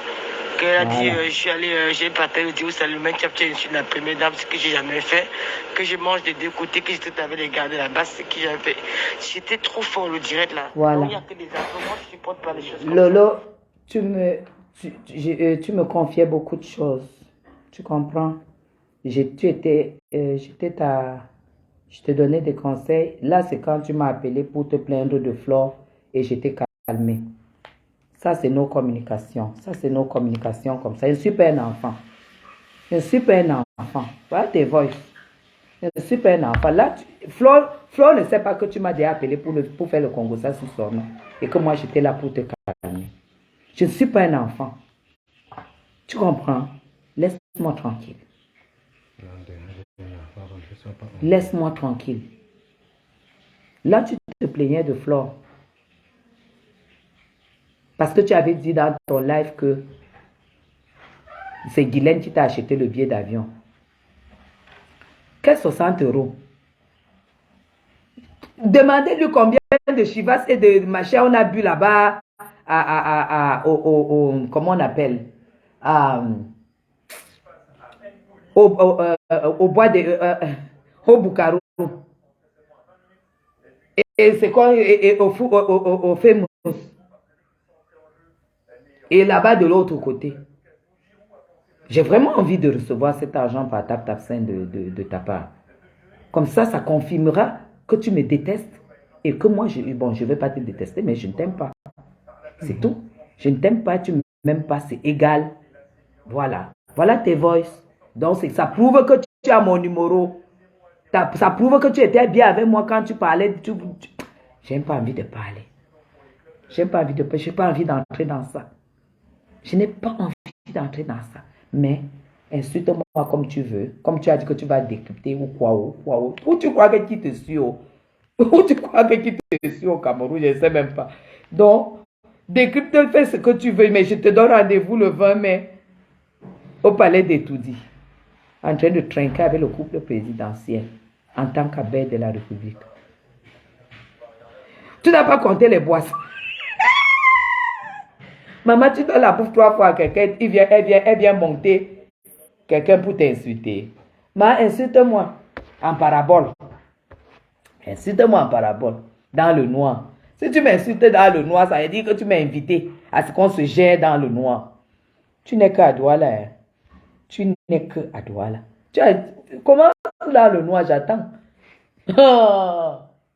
qu'elle a dit, Voilà. je suis allé, j'ai partagé le dire au salut, je suis la première dame, ce que j'ai jamais fait, que je mange des deux côtés, que j'étais avec les gardes là-bas, ce que j'avais fait. J'étais trop fort le direct là. Voilà. Donc il n'y a que des infos, moi je supporte pas les choses comme ça. Lolo, tu me confiais beaucoup de choses. Tu comprends? Je te donnais des conseils. Là, c'est quand tu m'as appelé pour te plaindre de Flore et je t'ai calmé. Ça, c'est nos communications. Ça, c'est nos communications comme ça. Je ne suis pas un enfant. Je ne suis pas un enfant. Voilà tes voix. Je ne suis pas un enfant. Là, Flore ne sait pas que tu m'as déjà appelé pour faire le Congo, ça sous son nom. Et que moi, j'étais là pour te calmer. Je ne suis pas un enfant. Tu comprends? Laisse-moi tranquille. Laisse-moi tranquille. Là, tu te plaignais de Flore. Parce que tu avais dit dans ton live que c'est Guylaine qui t'a acheté le billet d'avion. Quels 60 euros? Demandez-lui combien de chivas et de machin on a bu là-bas comment on appelle? Au bois de au Bukaru. Et c'est quoi? Et au Famous. Et là-bas de l'autre côté. J'ai vraiment envie de recevoir cet argent par TapTapSend de ta part. Comme ça confirmera que tu me détestes et que moi, je ne vais pas te détester, mais je ne t'aime pas. C'est tout. Je ne t'aime pas, tu ne m'aimes pas, c'est égal. Voilà. Voilà tes voices. Donc, ça prouve que tu as mon numéro. Ça prouve que tu étais bien avec moi quand tu parlais. Je n'ai pas envie de parler. Je n'ai pas envie d'entrer dans ça. Je n'ai pas envie d'entrer dans ça. Mais insulte-moi comme tu veux. Comme tu as dit que tu vas décrypter ou quoi. Où tu crois que qui te suit? Où tu crois que qui te suit au Cameroun? Je ne sais même pas. Donc, décrypte, fais ce que tu veux. Mais je te donne rendez-vous le 20 mai au palais d'Etoudi. En train de trinquer avec le couple présidentiel. En tant qu'abbé de la République. Tu n'as pas compté les boissons. Maman, tu donnes la bouffe 3 fois à quelqu'un, elle vient monter quelqu'un pour t'insulter. Ma, insulte-moi en parabole. Insulte-moi en parabole, dans le noir. Si tu m'insultes dans le noir, ça veut dire que tu m'as invité à ce qu'on se gère dans le noir. Tu n'es qu'à Douala. Hein? Tu n'es qu'à Douala. Commence dans le noir, j'attends.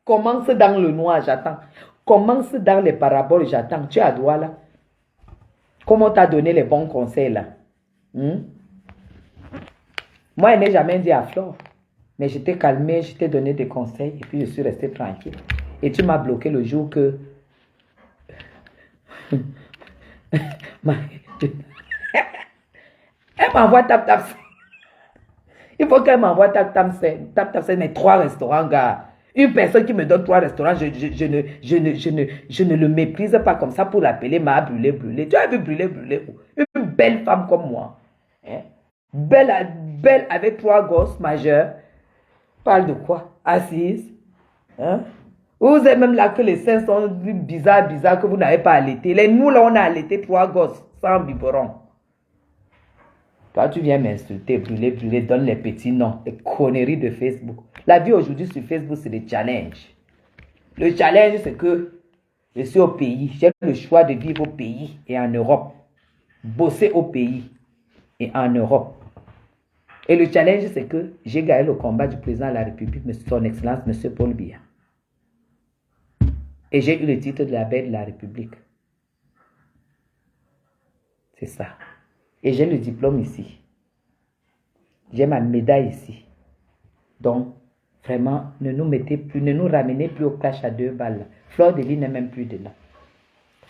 Commence dans le noir, j'attends. Commence dans les paraboles, j'attends. Tu es à Douala. Comment t'as donné les bons conseils là? Moi, je n'ai jamais dit à Flore. Mais je t'ai calmé, je t'ai donné des conseils et puis je suis resté tranquille. Et tu m'as bloqué le jour que... Elle m'envoie tap-tap. Il faut qu'elle m'envoie tap-tap, mais 3 restaurants, gars. Une personne qui me donne 3 restaurants, je ne le méprise pas comme ça pour l'appeler ma brûlé. Tu as vu brûlé. Une belle femme comme moi. Hein? Belle avec 3 gosses majeurs. Parle de quoi? Assise. Hein? Vous êtes même là que les seins sont bizarres que vous n'avez pas allaité. Nous là, on a allaité 3 gosses sans biberon. Toi, tu viens m'insulter, brûler, donne les petits noms, les conneries de Facebook. La vie aujourd'hui sur Facebook, c'est des challenges. Le challenge, c'est que je suis au pays. J'ai le choix de vivre au pays et en Europe. Bosser au pays et en Europe. Et le challenge, c'est que j'ai gagné le combat du président de la République, son Excellence, M. Paul Biya. Et j'ai eu le titre de la belle de la République. C'est ça. Et j'ai le diplôme ici. J'ai ma médaille ici. Donc, vraiment, ne nous ramenez plus au clash à 2 balles. Flore de Lys n'est même plus dedans.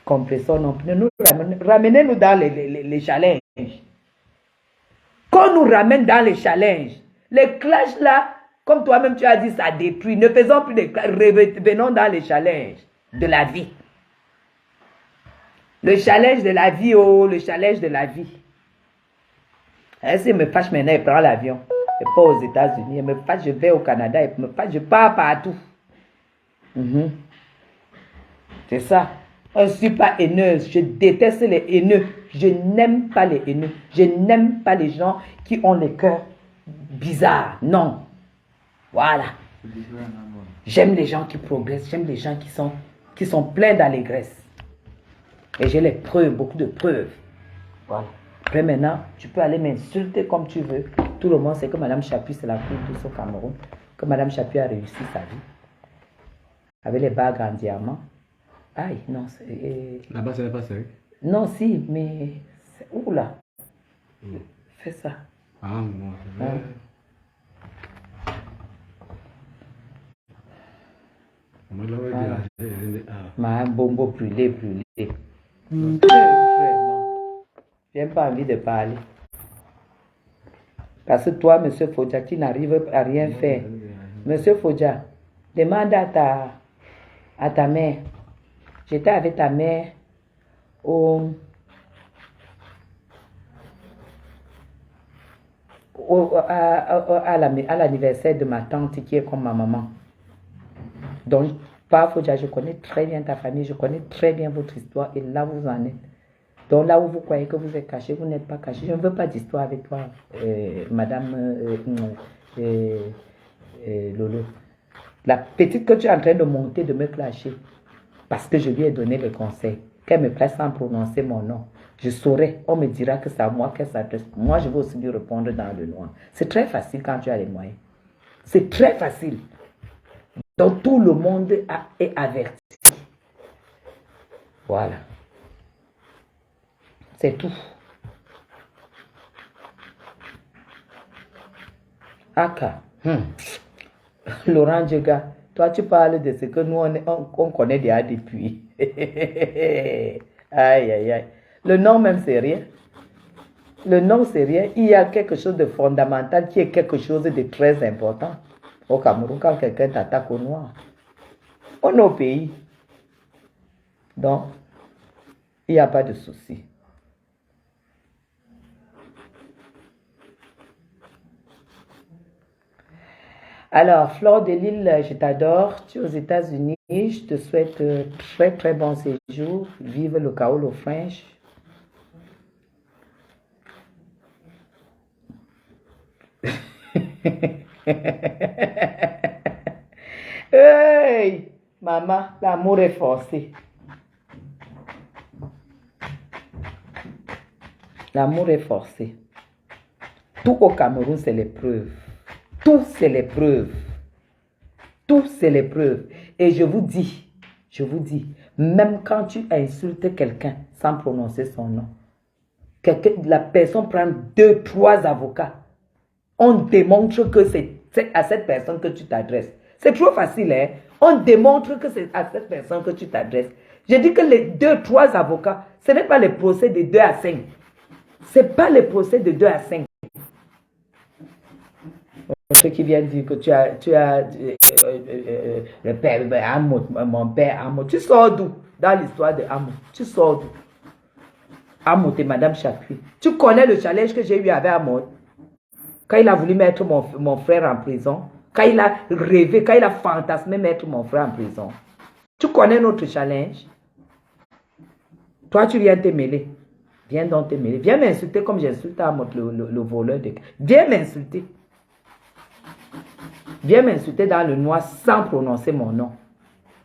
Compresseur non plus. Ne nous ramenez-nous dans les challenges. Qu'on nous ramène dans les challenges. Les clashs là, comme toi-même tu as dit, ça détruit. Ne faisons plus de clashs. Revenons dans les challenges de la vie. Le challenge de la vie, le challenge de la vie. Si elle me fâche maintenant, elle prend l'avion. Elle pas aux États-Unis. Elle me fâche, je vais au Canada. Elle me fâche, je pars partout. C'est ça. Je ne suis pas haineuse. Je déteste les haineux. Je n'aime pas les haineux. Je n'aime pas les gens qui ont les cœurs bizarres. Non. Voilà. J'aime les gens qui progressent. J'aime les gens qui sont pleins d'allégresse. Et j'ai les preuves, beaucoup de preuves. Voilà. Après maintenant, tu peux aller m'insulter comme tu veux. Tout le monde sait que Mme Chapuis, c'est la plus douce au Cameroun. Que Mme Chapuis a réussi sa vie. Avec les bagues en diamant. Aïe, non, c'est... Là-bas, ce n'est pas sérieux. Non, si, mais... Où là? Fais ça. Ah, moi, c'est vrai. Moi, là, Ma bombo brûlé. Vraiment. J'ai pas envie de parler. Parce que toi, M. Fodja, tu n'arrives à rien faire. M. Fodja, demande à ta mère. J'étais avec ta mère à l'anniversaire de ma tante qui est comme ma maman. Donc, pas Fodja, je connais très bien ta famille, je connais très bien votre histoire et là vous en êtes. Donc là où vous croyez que vous êtes caché, vous n'êtes pas caché. Je ne veux pas d'histoire avec toi, Madame Lolo. La petite que tu es en train de monter, de me clasher, parce que je lui ai donné le conseil, qu'elle me place sans prononcer mon nom. Je saurai, on me dira que c'est à moi qu'elle s'adresse. Moi, je vais aussi lui répondre dans le noir. C'est très facile quand tu as les moyens. C'est très facile. Donc tout le monde est averti. Voilà. C'est tout. Aka. Laurent Djega, toi tu parles de ce que nous on connaît déjà depuis. Aïe, aïe, aïe. Le nom même c'est rien. Le nom c'est rien. Il y a quelque chose de fondamental qui est quelque chose de très important. Au Cameroun, quand quelqu'un t'attaque au noir, on est au pays. Donc, il n'y a pas de souci. Alors, Flore de Lille, je t'adore. Tu es aux États-Unis. Je te souhaite très, très bon séjour. Vive le Kaolo French. Hey, maman, l'amour est forcé. L'amour est forcé. Tout au Cameroun, c'est l'épreuve. Tout, c'est l'épreuve. Tout, c'est l'épreuve. Et je vous dis, même quand tu insultes quelqu'un sans prononcer son nom, la personne prend 2, 3 avocats, on démontre que c'est à cette personne que tu t'adresses. C'est trop facile, hein? On démontre que c'est à cette personne que tu t'adresses. Je dis que les 2, 3 avocats, ce n'est pas les procès de 2 à 5. Ce n'est pas les procès de 2 à 5. Ceux qui viennent dire que tu as le père Amo, mon père Amo. Tu sors d'où dans l'histoire de Amo? Tu sors d'où? Amo, c'est Madame Chapuis. Tu connais le challenge que j'ai eu avec Amo? Quand il a voulu mettre mon frère en prison, quand il a rêvé, quand il a fantasmé mettre mon frère en prison. Tu connais notre challenge? Toi, tu viens te mêler. Viens donc te mêler. Viens m'insulter comme j'insulte Amo, le voleur de... Viens m'insulter. Viens m'insulter dans le noir sans prononcer mon nom.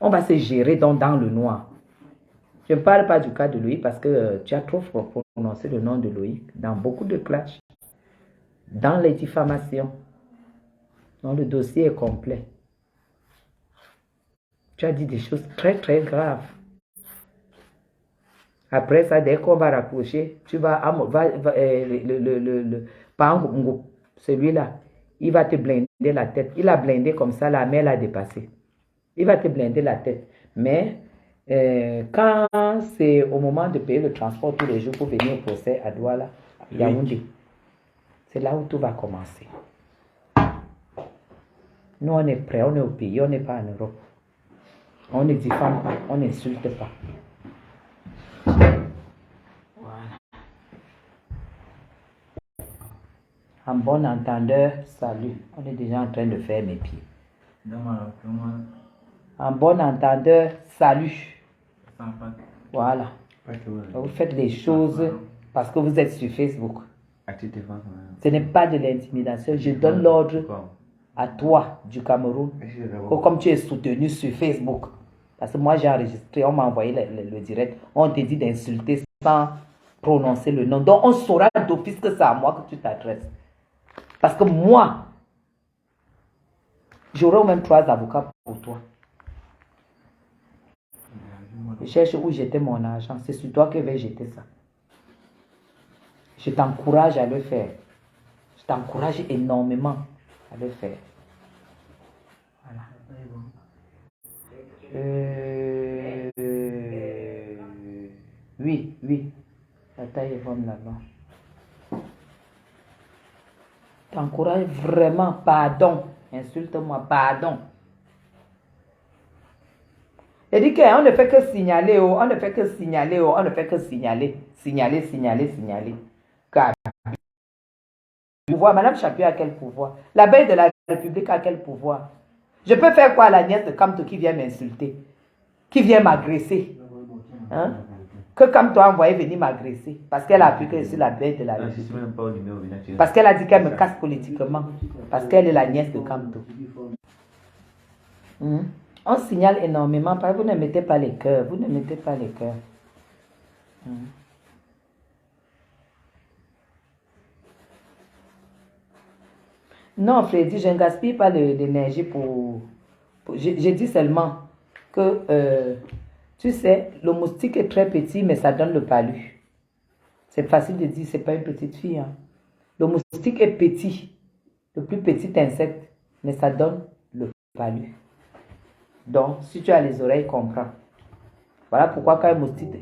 On va se gérer dans le noir. Je ne parle pas du cas de Loïc parce que tu as trop prononcé le nom de Loïc dans beaucoup de clashs. Dans les diffamations. Donc le dossier est complet. Tu as dit des choses très très graves. Après ça, dès qu'on va rapprocher, tu vas celui-là, il va te blinder la tête. Il a blindé comme ça, la mer l'a dépassé. Il va te blinder la tête. Mais quand c'est au moment de payer le transport tous les jours pour venir au procès à Douala, Yaoundé, c'est là où tout va commencer. Nous, on est prêts, on est au pays, on n'est pas en Europe. On ne diffame pas, on n'insulte pas. Voilà. En bon entendeur, salut. On est déjà en train de faire mes pieds. En bon entendeur, salut. Voilà. Vous faites les choses Parce que vous êtes sur Facebook. Activité fan, ouais. Ce n'est pas de l'intimidation. Je donne l'ordre Quoi? à toi du Cameroun. Que comme tu es soutenu sur Facebook. Parce que moi j'ai enregistré, on m'a envoyé le direct. On te dit d'insulter sans prononcer le nom. Donc on saura d'office que c'est à moi que tu t'adresses. Parce que moi, j'aurai même 3 avocats pour toi. Je cherche où jeter mon argent. C'est sur toi que je vais jeter ça. Je t'encourage à le faire. Je t'encourage énormément à le faire. Voilà. Oui, oui. La taille est bonne là-bas. T'encourage vraiment. Pardon. Insulte-moi. Pardon. Il dit qu'on ne fait que signaler, on ne fait que signaler, on ne fait que signaler. Signaler. Car, pouvoir, Madame Chapuis a quel pouvoir? La L'abeille de la République a quel pouvoir? Je peux faire quoi à la nièce de Kamto qui vient m'insulter? Qui vient m'agresser? Hein? Que Kamto a envoyé venir m'agresser? Parce qu'elle a appris que je suis la l'abeille de la République. Parce qu'elle a dit qu'elle me casse politiquement. Parce qu'elle est la nièce de Kamto. On signale énormément, parce que vous ne mettez pas les cœurs. Vous ne mettez pas les cœurs. Non, Freddy, je ne gaspille pas l'énergie pour je dis seulement que, tu sais, le moustique est très petit, mais ça donne le palu. C'est facile de dire, c'est pas une petite fille. Hein. Le moustique est petit, le plus petit insecte, mais ça donne le palu. Donc, si tu as les oreilles, comprends. Voilà pourquoi quand un moustique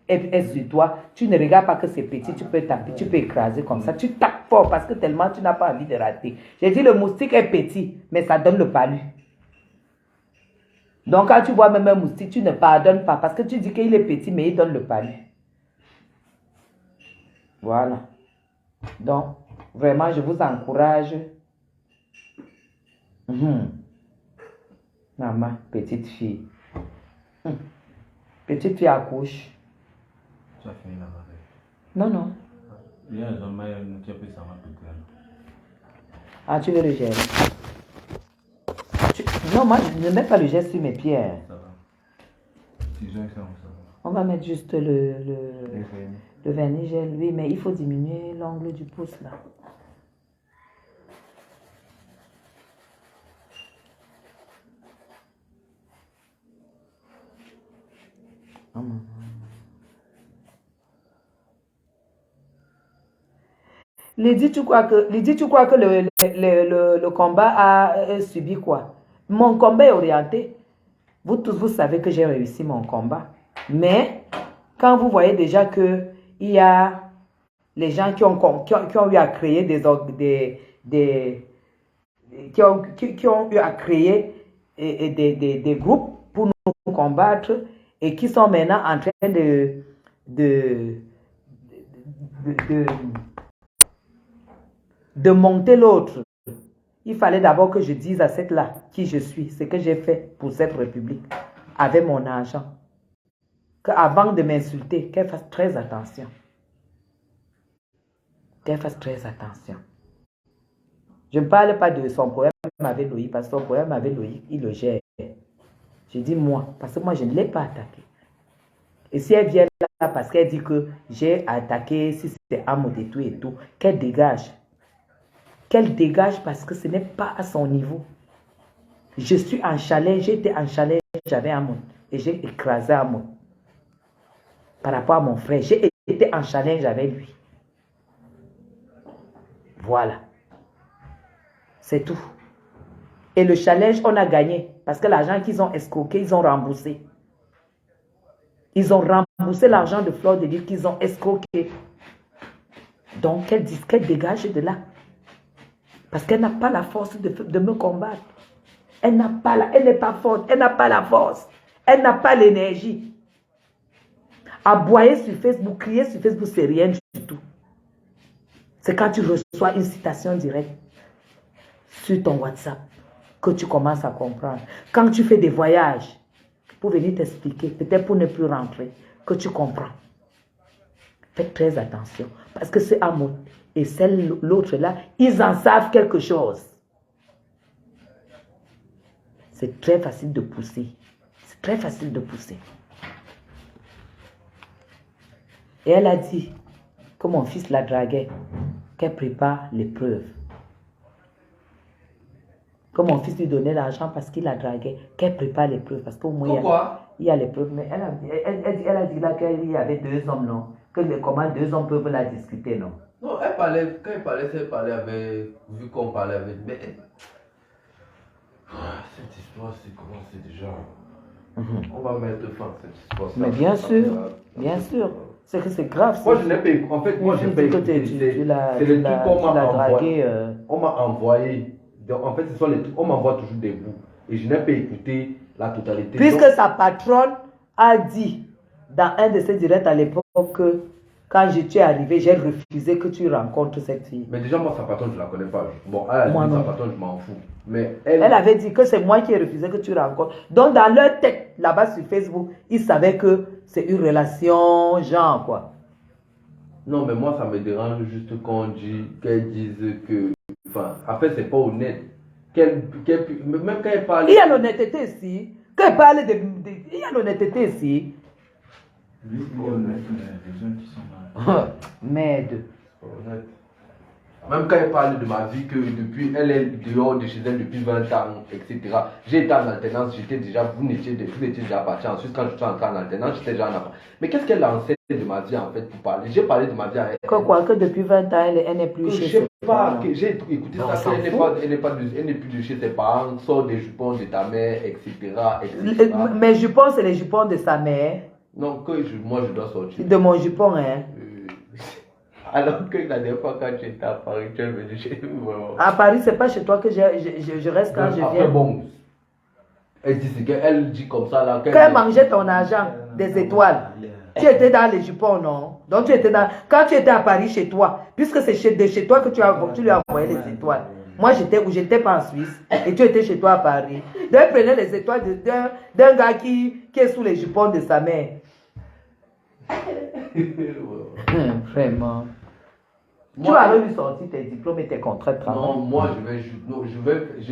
est sur toi, tu ne regardes pas que c'est petit, tu peux taper, tu peux écraser comme ça. Tu tapes fort parce que tellement tu n'as pas envie de rater. J'ai dit le moustique est petit, mais ça donne le palu. Donc, quand tu vois même un moustique, tu ne pardonnes pas parce que tu dis qu'il est petit, mais il donne le palu. Voilà. Donc, vraiment, je vous encourage. Maman, petite fille. Petite fille accouche. Tu as fini la marée. Non. Ah, tu veux le gel? Non, moi, je ne mets pas le gel sur mes pieds. Ça va. On va mettre juste le vernis gel, oui, mais il faut diminuer l'angle du pouce, là. Lydie, tu crois que le combat a subi quoi? Mon combat est orienté. Vous tous, vous savez que j'ai réussi mon combat. Mais, quand vous voyez déjà que il y a les gens qui ont eu à créer qui ont eu à créer des groupes pour nous combattre et qui sont maintenant en train de monter l'autre. Il fallait d'abord que je dise à cette-là qui je suis, ce que j'ai fait pour cette république avec mon argent. Qu'avant de m'insulter, qu'elle fasse très attention. Qu'elle fasse très attention. Je ne parle pas de son problème avec Loïc, parce que son problème avec Loïc, il le gère. Je dis moi, parce que moi, je ne l'ai pas attaqué. Et si elle vient là parce qu'elle dit que j'ai attaqué, si c'est Amoud et tout, qu'elle dégage. Qu'elle dégage parce que ce n'est pas à son niveau. Je suis en challenge, j'étais en challenge, j'avais Amoud et j'ai écrasé Amoud. Par rapport à mon frère, j'ai été en challenge avec lui. Voilà. C'est tout. Et le challenge, on a gagné. Parce que l'argent qu'ils ont escroqué, ils ont remboursé. Ils ont remboursé l'argent de Fleur de Lys qu'ils ont escroqué. Donc, qu'elle dégage de là. Parce qu'elle n'a pas la force de me combattre. Elle n'est pas forte. Elle n'a pas la force. Elle n'a pas l'énergie. Aboyer sur Facebook, crier sur Facebook, c'est rien du tout. C'est quand tu reçois une citation directe sur ton WhatsApp que tu commences à comprendre. Quand tu fais des voyages pour venir t'expliquer, peut-être pour ne plus rentrer, que tu comprends. Faites très attention. Parce que c'est Amo et l'autre là, ils en savent quelque chose. C'est très facile de pousser. C'est très facile de pousser. Et elle a dit que mon fils la draguait, qu'elle prépare l'épreuve. Que mon fils lui donnait l'argent parce qu'il la draguait, qu'elle prépare l'épreuve. Parce qu'au moins, il y a l'épreuve. Mais elle a dit là qu'il y avait 2 hommes, non? Comment 2 hommes peuvent la discuter, non? Non, elle parlait, quand elle parlait avec, vu qu'on parlait avec, mais cette histoire, c'est comment c'est déjà. On va mettre fin à cette histoire. Mais bien sûr. C'est que c'est grave. Moi, je n'ai pas écouté. En fait, moi, je n'ai pas écouté. C'est le truc qu'on m'a envoyé. On m'a envoyé. Donc, en fait, ce sont les trucs. On m'envoie toujours des bouts. Et je n'ai pas écouté la totalité. Puisque donc, sa patronne a dit dans un de ses directs à l'époque que quand je suis arrivé, j'ai refusé que tu rencontres cette fille. mais déjà, moi, sa patronne, je ne la connais pas. Bon, elle a dit sa patronne, je m'en fous. Mais elle avait dit que c'est moi qui ai refusé que tu rencontres. Donc, dans leur tête, là-bas sur Facebook, ils savaient que c'est une relation genre, quoi. Non, mais moi, ça me dérange juste qu'elle dise que. Enfin, après, c'est pas honnête. Même quand elle parle. Il y a l'honnêteté ici. Quand elle parle il y a l'honnêteté ici. Lui, il est honnête, mais les gens qui sont mal. Merde. Honnête. Même quand elle parle de ma vie, que depuis, elle est dehors de chez elle depuis 20 ans, etc. J'ai été en alternance, vous étiez déjà partis. Ensuite, quand je suis entré en alternance, j'étais déjà en appart. Mais qu'est-ce qu'elle a enseigné de ma vie, en fait, pour parler? J'ai parlé de ma vie à elle. Que depuis 20 ans, elle n'est plus chez ses parents. J'ai écouté ça, elle n'est plus de chez ses parents, sort des jupons de ta mère, etc. Mes jupons, c'est les jupons de sa mère. Non, moi, je dois sortir. De mon jupon, hein. Alors que la dernière fois, quand tu étais à Paris, tu es venu chez moi. À Paris, c'est pas chez toi que je reste quand je viens. Après, bon, elle dit ce qu'elle dit comme ça là. Quand elle mangeait ton argent, des étoiles, tu étais dans les jupons, non? Donc tu étais quand tu étais à Paris chez toi, puisque c'est de chez toi que tu lui as envoyé les étoiles. Moi, j'étais pas en Suisse et tu étais chez toi à Paris. Donc, elle prenait les étoiles d'un gars qui est sous les jupons de sa mère. Vraiment. Tu vas lui sortir tes diplômes et tes contrats de travail. Non, moi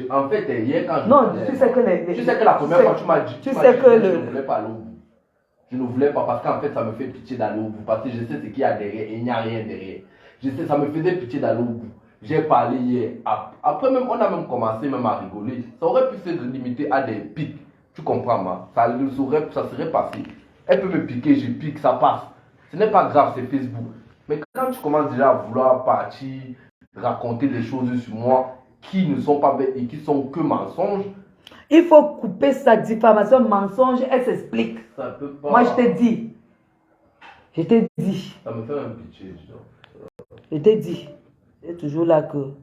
en fait, hier quand je. Non, tu sais que la première fois tu m'as dit. Tu sais que je ne voulais pas aller au bout. Je ne voulais pas parce qu'en fait ça me fait pitié d'aller au bout. Parce que je sais ce qu'il y a derrière et il n'y a rien derrière. Je sais, ça me faisait pitié d'aller au bout. J'ai parlé hier. Après même, on a même commencé même à rigoler. Ça aurait pu se limiter à des pics. Tu comprends, moi? Ça serait passé. Elle peut me piquer, je pique, ça passe. Ce n'est pas grave, c'est Facebook. Mais quand tu commences déjà à vouloir partir, raconter des choses sur moi qui ne sont pas belles et qui sont que mensonges. Il faut couper sa diffamation, mensonge, elle s'explique. Ça peut pas. Moi, je t'ai dit. Je t'ai dit. Ça me fait un pitié, dis donc. Je t'ai dit. C'est toujours là que.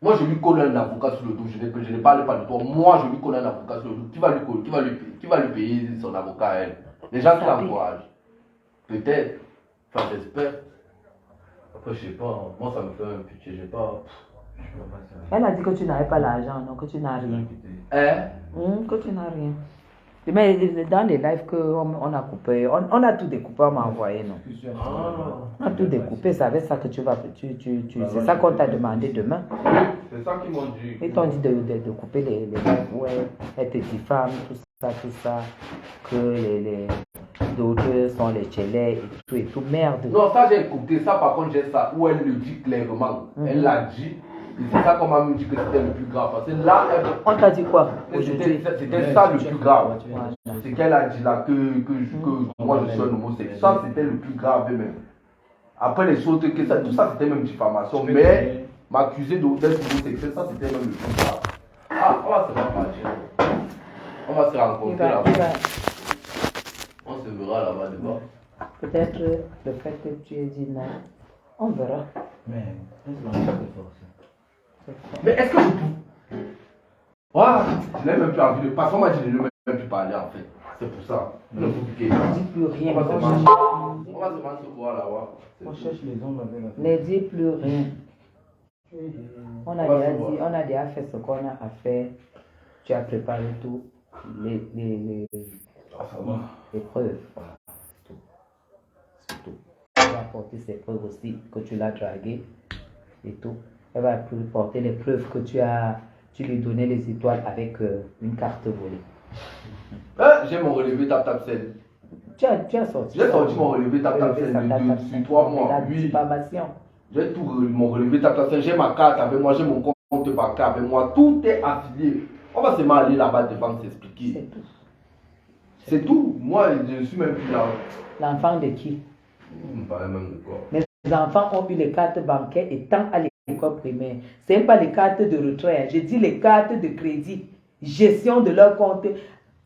Moi, je lui colle un avocat sur le dos. Je ne parle pas de toi. Moi, je lui colle un avocat sur le dos. Qui va lui payer son avocat à elle? Les gens qui l'encouragent. Peut-être. Enfin, j'espère. Après, je sais pas. Moi, ça me fait un pitié. Je sais pas. Elle a dit que tu n'avais pas l'argent, non, que tu n'as rien. Que tu n'as rien. Mais dans les lives qu'on a coupé, on a tout découpé, on m'a envoyé, non? On a tout découpé, c'est avec ça que tu vas. C'est ça qu'on t'a demandé demain. C'est ça qu'ils m'ont dit. Ils t'ont dit de couper les lives, ouais, elle te diffame, tout ça, que d'autres sont les chelets et tout, merde. Non, ça j'ai écouté, ça par contre j'ai ça, où elle le dit clairement. Elle l'a dit, et c'est ça qu'on m'a dit que c'était le plus grave. Parce que là, on t'a dit quoi aujourd'hui? C'était ça le plus grave. C'est qu'elle a dit là que moi je suis un homosexuel. Ça c'était le plus grave même. Après les choses, tout ça c'était même diffamation. Mais m'accuser d'être homosexuel, ça c'était même le plus grave. Ah, on va se rencontrer. On va se rencontrer là-bas. On se verra là-bas devant. Peut-être le fait que tu aies dit non, on verra. Mais est-ce que c'est force? Mais est-ce que je peux? Voilà, je n'ai même plus envie de. Parce qu'on m'a dit de ne même plus parler en fait. C'est pour ça. Ne vous piquez. Ne dis plus rien. On va se voir là-bas. On cherche les hommes avec la Ne dis plus rien. On a déjà fait ce qu'on a à faire. Tu as préparé tout. Les preuves. C'est tout. Elle va apporter ses preuves aussi que tu l'as dragué. Et tout. Elle va porter les preuves que tu lui donnais les étoiles avec une carte volée. J'ai mon relevé tap scène. Tu as sorti. J'ai sorti mon relevé tap scène sur 3 mois. La Oui. diffamation. J'ai tout mon relevé tap scène. J'ai ma carte avec moi, j'ai mon compte bancaire avec moi. Tout est affilié. On va seulement aller là-bas devant s'expliquer. C'est tout. C'est tout. Moi, je ne suis même plus là. L'enfant de qui? On ne parlait même de quoi. Mes enfants ont eu les cartes bancaires étant à l'école primaire. Ce n'est pas les cartes de retrait. Je dis les cartes de crédit. Gestion de leur compte.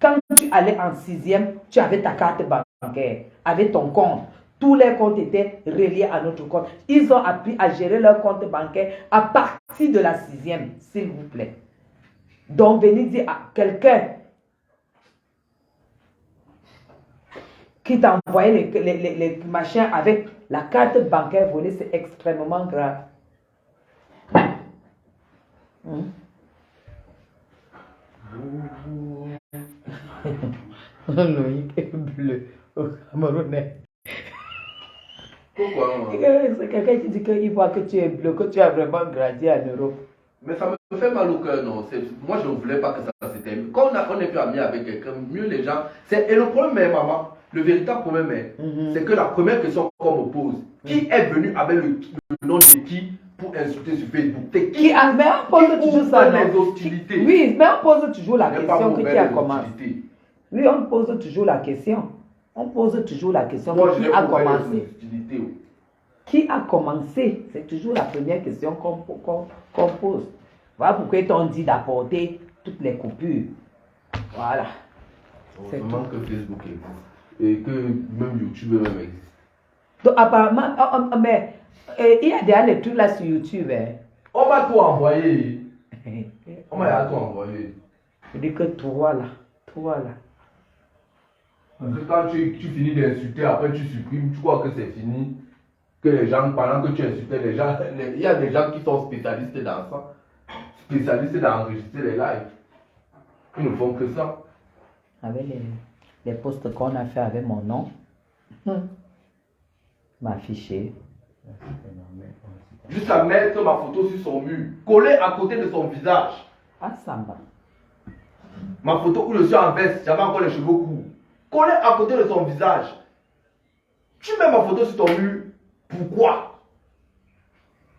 Quand tu allais en 6e, tu avais ta carte bancaire avec ton compte. Tous les comptes étaient reliés à notre compte. Ils ont appris à gérer leur compte bancaire à partir de la 6e, s'il vous plaît. Donc, venez dire à quelqu'un qui t'a envoyé les machins avec la carte bancaire volée, c'est extrêmement grave. Loïc est bleu au Camerounais. Pourquoi? C'est quelqu'un qui dit qu'il voit que tu es bleu, que tu as vraiment grandi en Europe. Mais ça me fait mal au cœur, non. Moi, je ne voulais pas que ça se termine. Quand on est plus amis avec quelqu'un, mieux les gens. Et le problème est, maman, le véritable problème est, c'est que la première question qu'on me pose, qui est venu avec le nom de qui pour insulter sur Facebook? C'est qui? Mais on pose toujours ça. Les hostilités. Oui, mais on pose toujours la question que qui a commencé. commencé. Oui, on pose toujours la question. On pose toujours la question Moi, qui a commencé. hostilités. Qui a commencé? C'est toujours la première question qu'on pose. Voilà pourquoi ils t'ont dit d'apporter toutes les coupures. Voilà. Heureusement que Facebook existe. Et que même YouTube même existe. Donc, apparemment, mais il y a déjà les trucs là sur YouTube. Hein. On m'a tout envoyé. On m'a tout envoyé. Je dis que toi là. Parce que quand tu finis d'insulter, après tu supprimes, tu crois que c'est fini. Que les gens, pendant que tu insultais les gens, il y a des gens qui sont spécialistes dans ça. Spécialistes dans enregistrer les lives. Ils ne font que ça. Avec les posts qu'on a fait avec mon nom, m'afficher. Jusqu'à mettre ma photo sur son mur, collée à côté de son visage. Ah, ça va. Ma photo où je suis en veste, j'avais encore les cheveux courts. Collée à côté de son visage. Tu mets ma photo sur ton mur, pourquoi?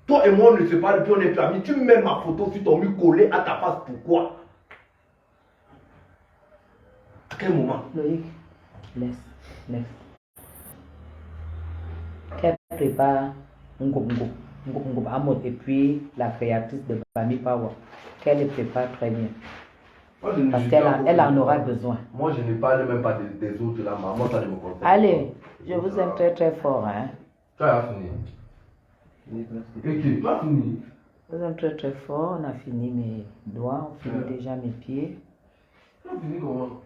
Toi et moi, on ne se parle plus, on n'est plus amis. Tu mets ma photo sur ton mur collée à ta face, pourquoi? À quel moment? Loïc, laisse. Qu'elle prépare et puis la créatrice de Bami Power, qu'elle les prépare très bien. Moi, Parce qu'elle en aura besoin. Moi, je ne parle même pas des autres là, maman, ça ne me concerne pas. Allez, je vous aime très très fort. Hein. Tu as fini. Ok, tu as fini. Je vous aime très très fort. On a fini mes doigts, on finit déjà mes pieds. Tu as fini comment?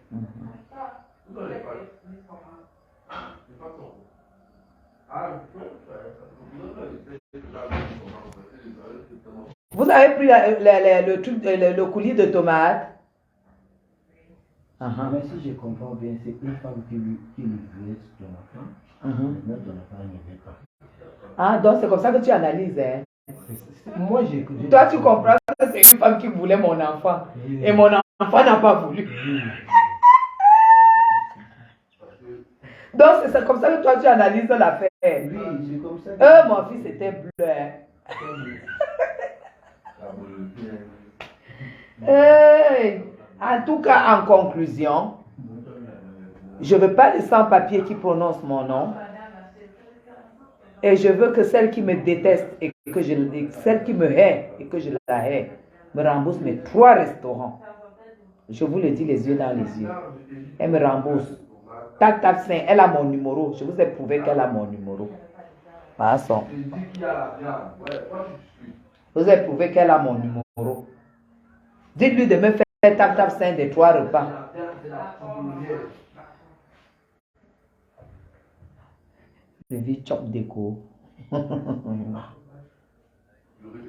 Vous avez pris le truc, le coulis de tomates? Mais si je comprends bien, c'est une femme qui lui voulait ton enfant. Maintenant, ton enfant ne veut pas. Ah, donc c'est comme ça que tu analyses. Hein? Moi, j'ai. Toi, tu comprends que c'est une femme qui voulait mon enfant. Et mon enfant n'a pas voulu. Donc, c'est comme ça que toi, tu analyses l'affaire. Oui, c'est comme ça. Mon fils était bleu. Hein? Hey, en tout cas, en conclusion, je ne veux pas les sans-papiers qui prononcent mon nom. Et je veux que celle qui me déteste et que celle qui me hait et que je la hais me rembourse mes 3 restaurants. Je vous le dis les yeux dans les yeux. Elle me rembourse. Tac, tac, elle a mon numéro. Je vous ai prouvé qu'elle a mon numéro. Passons. Je vous ai prouvé qu'elle a mon numéro. Dites-lui de me faire tap tap 5 des 3 repas. Je vis chop déco.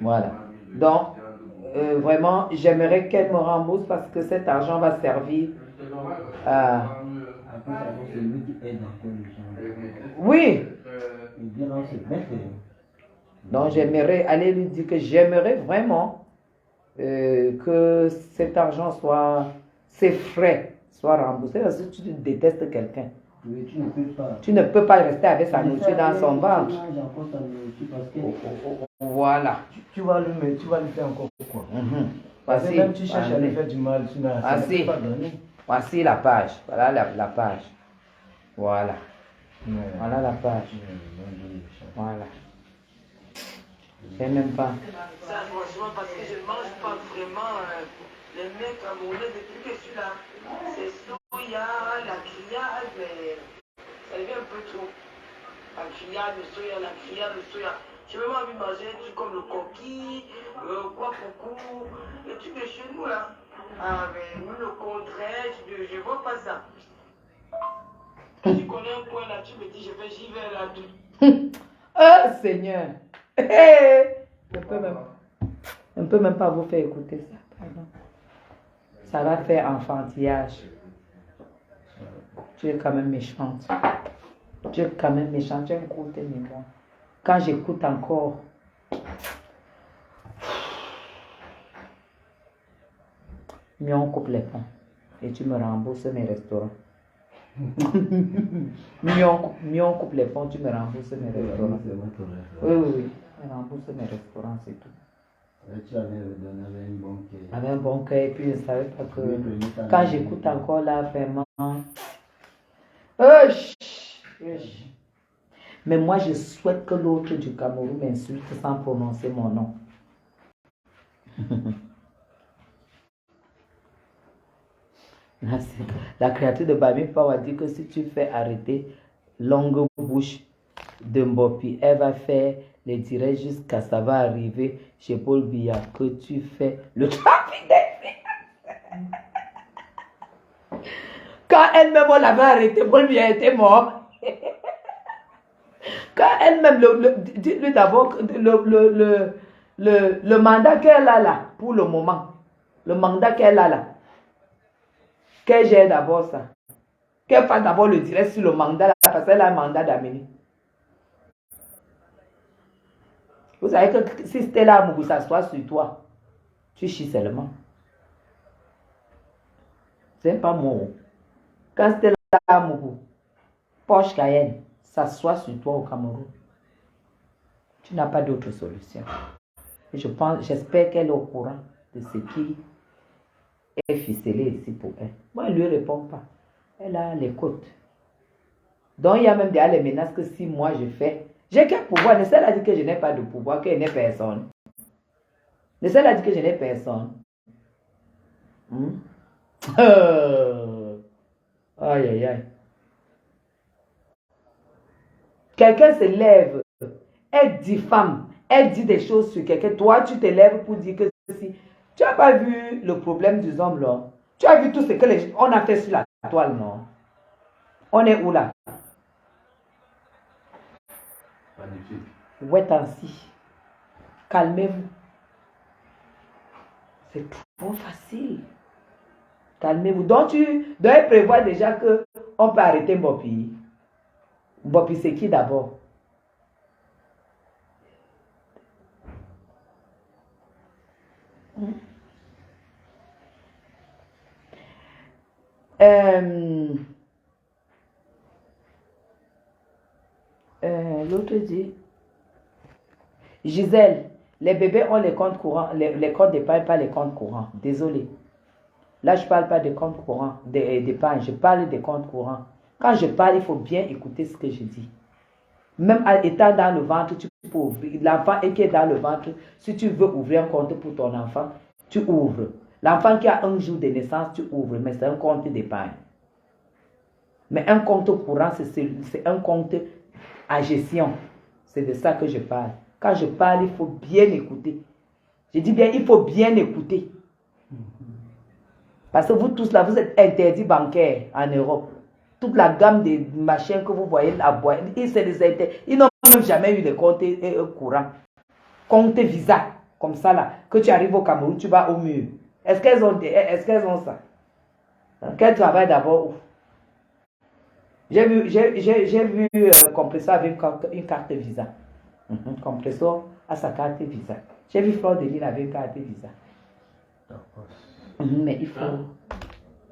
Voilà. Donc, vraiment, j'aimerais qu'elle me rembourse parce que cet argent va servir à c'est lui qui aide encore les gens. Oui. Il vient dans ses bêtes. Donc j'aimerais aller lui dire que j'aimerais vraiment que cet argent soit, ses frais soient remboursés. Parce que tu détestes quelqu'un. Oui, tu ne peux pas. Tu ne peux pas rester avec sa nourriture dans son ventre. Voilà. Tu vas lui faire encore quoi? Parce que Voici, même tu cherches à lui faire du mal, tu n'as pas donné. Voici la page. Voilà la page. Voilà. Voilà la page. Voilà. Je sais même pas. Ça, franchement, parce que je ne mange pas vraiment les mecs camerounais depuis que je suis là. C'est soya, la grillade, mais ça devient un peu trop. La grillade, le soya, la grillade, le soya. J'ai même envie de manger des trucs comme le coquille, quoi coucou, les trucs de chez nous là. Ah, mais nous, le contraire, je vois pas ça. Tu connais un coin là, tu me dis, j'y vais là. Oh Seigneur. Je ne peux même pas vous faire écouter ça. Pardon. Ça va faire enfantillage. Tu es quand même méchante. Tu es quand même méchante. Tu as une courte mémoire. Quand j'écoute encore, mieux on coupe les ponts et tu me rembourses mes restaurants. mieux on coupe les ponts, tu me rembourses mes restaurants. Oui. Je rembourse mes restaurants, c'est tout. Tu avais donné avec un bon cœur. Avec un bon cœur, et puis je ne savais pas que quand j'écoute encore là, vraiment. Mais moi, je souhaite que l'autre du Cameroun m'insulte sans prononcer mon nom. La créature de Bami Power dit que si tu fais arrêter longue bouche de Mbopi, elle va faire les directs jusqu'à ça va arriver chez Paul Biya que tu fais le trafic des filles. Quand elle-même on l'avait arrêté, Paul Biya était mort. Quand elle-même, dites-lui d'abord le mandat qu'elle a là, pour le moment, le mandat qu'elle a là, qu'elle gère d'abord ça. Qu'elle fasse d'abord le direct sur le mandat là, parce qu'elle a un mandat d'amener. Vous savez que si Stella Amougou s'assoit sur toi, tu chies seulement. C'est pas mon. Quand Stella Amougou, Porsche Cayenne, s'assoit sur toi au Cameroun, tu n'as pas d'autre solution. Et j'espère qu'elle est au courant de ce qui est ficelé ici pour elle. Moi, elle ne lui répond pas. Elle a les côtes. Donc, il y a même des menaces que si moi je fais, j'ai quel pouvoir? Nessel a dit que je n'ai pas de pouvoir, qu'elle n'est personne. Nessel a dit que je n'ai personne. Aïe, aïe, aïe. Quelqu'un se lève, elle diffame, elle dit des choses sur quelqu'un. Toi, tu te lèves pour dire que si. Tu n'as pas vu le problème des hommes là? Tu as vu tout ce que on a fait sur la toile, non? On est où là? Magnifique. Ouais, ainsi. Calmez-vous. C'est trop facile. Calmez-vous. Donc, tu dois prévoir déjà qu'on peut arrêter Mbopi. Mbopi, c'est qui d'abord? L'autre dit, Gisèle, les bébés ont les comptes courants, les comptes d'épargne, pas les comptes courants. Désolé. Là, je ne parle pas de comptes courants, d'épargne, je parle des comptes courants. Quand je parle, il faut bien écouter ce que je dis. Même étant dans le ventre, tu peux ouvrir. L'enfant qui est dans le ventre, si tu veux ouvrir un compte pour ton enfant, tu ouvres. L'enfant qui a un jour de naissance, tu ouvres, mais c'est un compte d'épargne. Mais un compte courant, c'est un compte à gestion. C'est de ça que je parle. Quand je parle, il faut bien écouter. Je dis bien, il faut bien écouter. Parce que vous tous là, vous êtes interdits bancaires en Europe. Toute la gamme de machins que vous voyez là, ils n'ont même jamais eu de compte courant. Compte Visa, comme ça là. Que tu arrives au Cameroun, tu vas au mur. Est-ce qu'elles ont ça? Quel travail d'abord? J'ai vu Compressor avec une carte Visa. Compressor a sa carte Visa. J'ai vu Fleur de Lille avec une carte Visa. Mais il faut...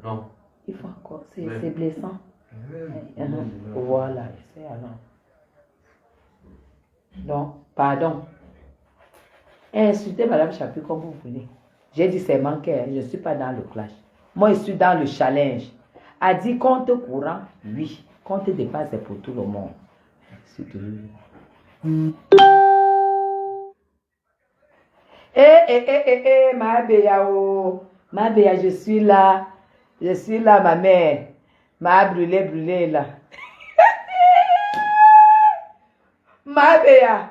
Non. Il faut encore... C'est blessant. Voilà, c'est alors. Donc, pardon. Insultez Madame Chapuis comme vous voulez. J'ai dit c'est manqué, je ne suis pas dans le clash. Moi, je suis dans le challenge. A dit compte courant, oui. Compte dépasse, c'est pour tout le monde. C'est tout. Ma béa, oh. Ma béa, je suis là. Je suis là, ma mère. Ma brûlé là. Ma béa.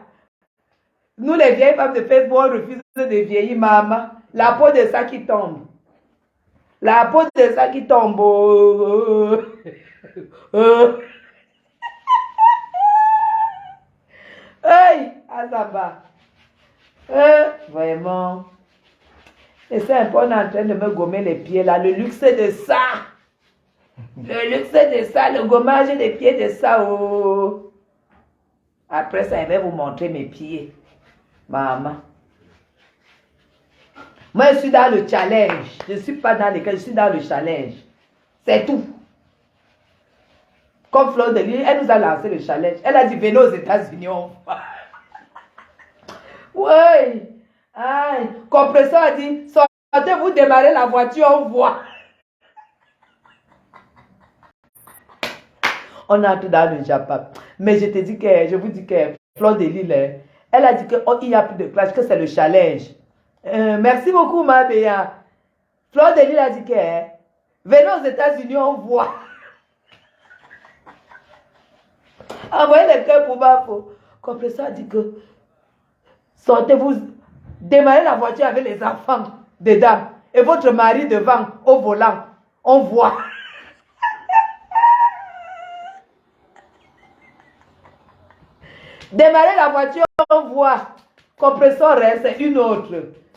Nous, les vieilles femmes de Facebook, on refuse de vieillir, maman. La peau de ça qui tombe. La peau de ça qui tombe. Hey, Azaba. Vraiment. Et c'est un peu, on est en train de me gommer les pieds là. Le luxe de ça. Le luxe de ça. Le gommage des pieds de ça. Oh. Après ça, je vais vous montrer mes pieds. Maman. Moi, je suis dans le challenge. Je ne suis pas dans lesquels, je suis dans le challenge. C'est tout. Comme Fleur de Lille, elle nous a lancé le challenge. Elle a dit, venez aux États-Unis, on voit. Oui. Aïe. Compresseur a dit, sortez, vous démarrez la voiture, on voit. On entre dans le Japon. Mais je te dis que, je vous dis que Fleur de Lille, elle a dit qu'il n'y a plus de clash, que c'est le challenge. Merci beaucoup, ma béa. Fleur de Lille a dit que venez aux États-Unis, on voit. Envoyez les cœurs pour ma peau. Compresseur a dit que sortez-vous, démarrez la voiture avec les enfants dedans et votre mari devant au volant. On voit. Démarrer la voiture, on voit. Compresseur reste une autre.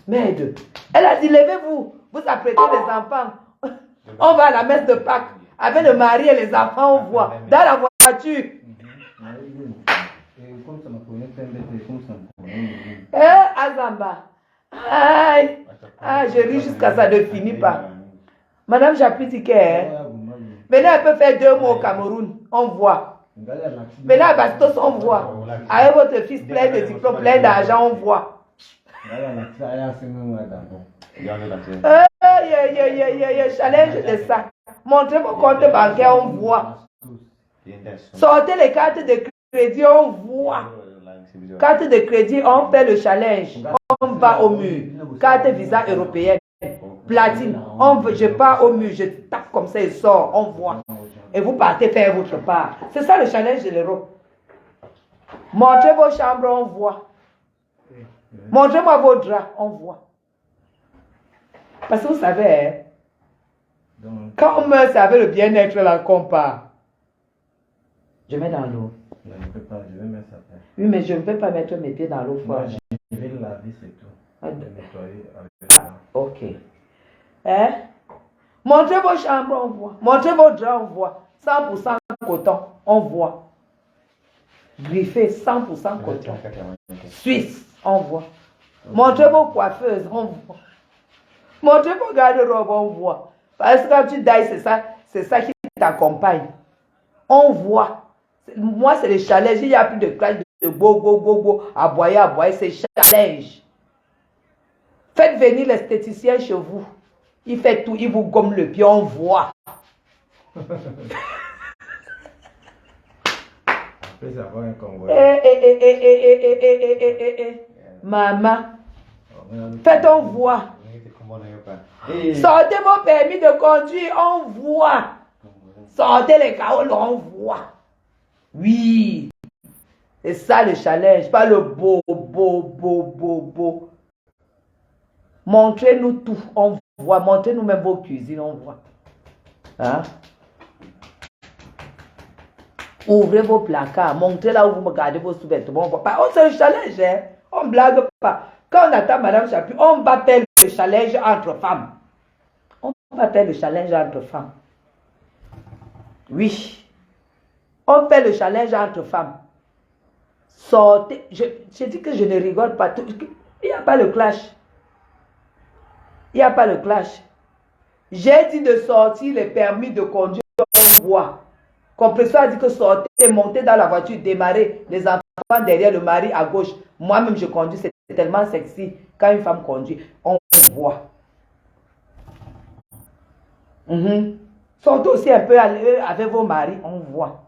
Merde. Elle a dit, levez-vous. Vous apprêtez les enfants. On va à la messe de Pâques. Avec le mari et les enfants, on voit. Dans la voiture. Azamba. Aïe. Ah, je ris jusqu'à ça ne finit pas. Madame Japitike, venez un peu faire 2 mots au Cameroun. On voit. Venez à Bastos, on voit. Avec votre fils plein de diplômes, plein d'argent, on voit. Challenge de ça. Montrez vos comptes bancaires, on voit. Sortez les cartes de crédit, on voit. Carte de crédit, on fait le challenge. On va au mur. Carte Visa européenne. Platine. Je pars au mur, je tape comme ça, il sort, on voit. Et vous partez faire votre part. C'est ça le challenge de l'Europe. Montrez vos chambres, on voit. Montrez-moi vos draps, on voit. Parce que vous savez, quand on meurt, c'est avec le bien-être là qu'on part. Je mets dans l'eau. Je ne peux pas, je vais mettre ça. Oui, mais je ne peux pas mettre mes pieds dans l'eau froide. Je vais le laver, c'est tout. Je vais nettoyer avec ça. Ok. Hein? Montrez vos chambres, on voit. Montrez vos draps, on voit. 100% coton, on voit. Griffé, 100% coton. Suisse, on voit. Montrez vos coiffeuses, on voit. Montrez vos garde-robes, on voit. Parce que quand tu dailles, c'est ça qui t'accompagne. On voit. Moi, c'est le challenge. Il n'y a plus de clash de go, aboyer, c'est challenge. Faites venir l'esthéticien chez vous. Il fait tout, il vous gomme le pied, on voit. Après, ça va un convoi. Maman, faites on voit. Sortez vos permis de conduire, on voit. Sortez les caoles, on voit. Oui. C'est ça le challenge, pas le beau. Montrez-nous tout, on voit. Montrez-nous même vos cuisines, on voit. Hein? Ouvrez vos placards, montrez là où vous me gardez vos sous-vêtements. On voit pas. Oh, c'est le challenge, hein? On ne blague pas. Quand on attend Madame Chapuis, on va faire le challenge entre femmes. On va faire le challenge entre femmes. Oui. On fait le challenge entre femmes. Sortez. Je dis que je ne rigole pas. Il n'y a pas le clash. Il n'y a pas le clash. J'ai dit de sortir les permis de conduire en voie. Compresseur a dit que sortez, montez dans la voiture, démarrez. Les enfants derrière le mari à gauche. Moi-même, je conduis. C'est tellement sexy. Quand une femme conduit, on voit. Sortez aussi un peu avec vos maris, on voit.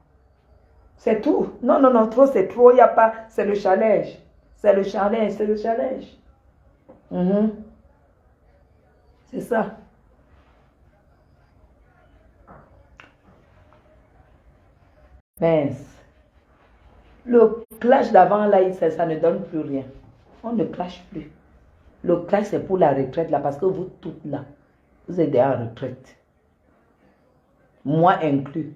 C'est tout. Non, non, non, trop, c'est trop. Il n'y a pas. C'est le challenge. C'est le challenge, c'est le challenge. C'est ça. Mince. Le clash d'avant, là, ça ne donne plus rien. On ne clash plus. Le clash, c'est pour la retraite, là, parce que vous toutes, là, vous êtes en retraite. Moi inclus.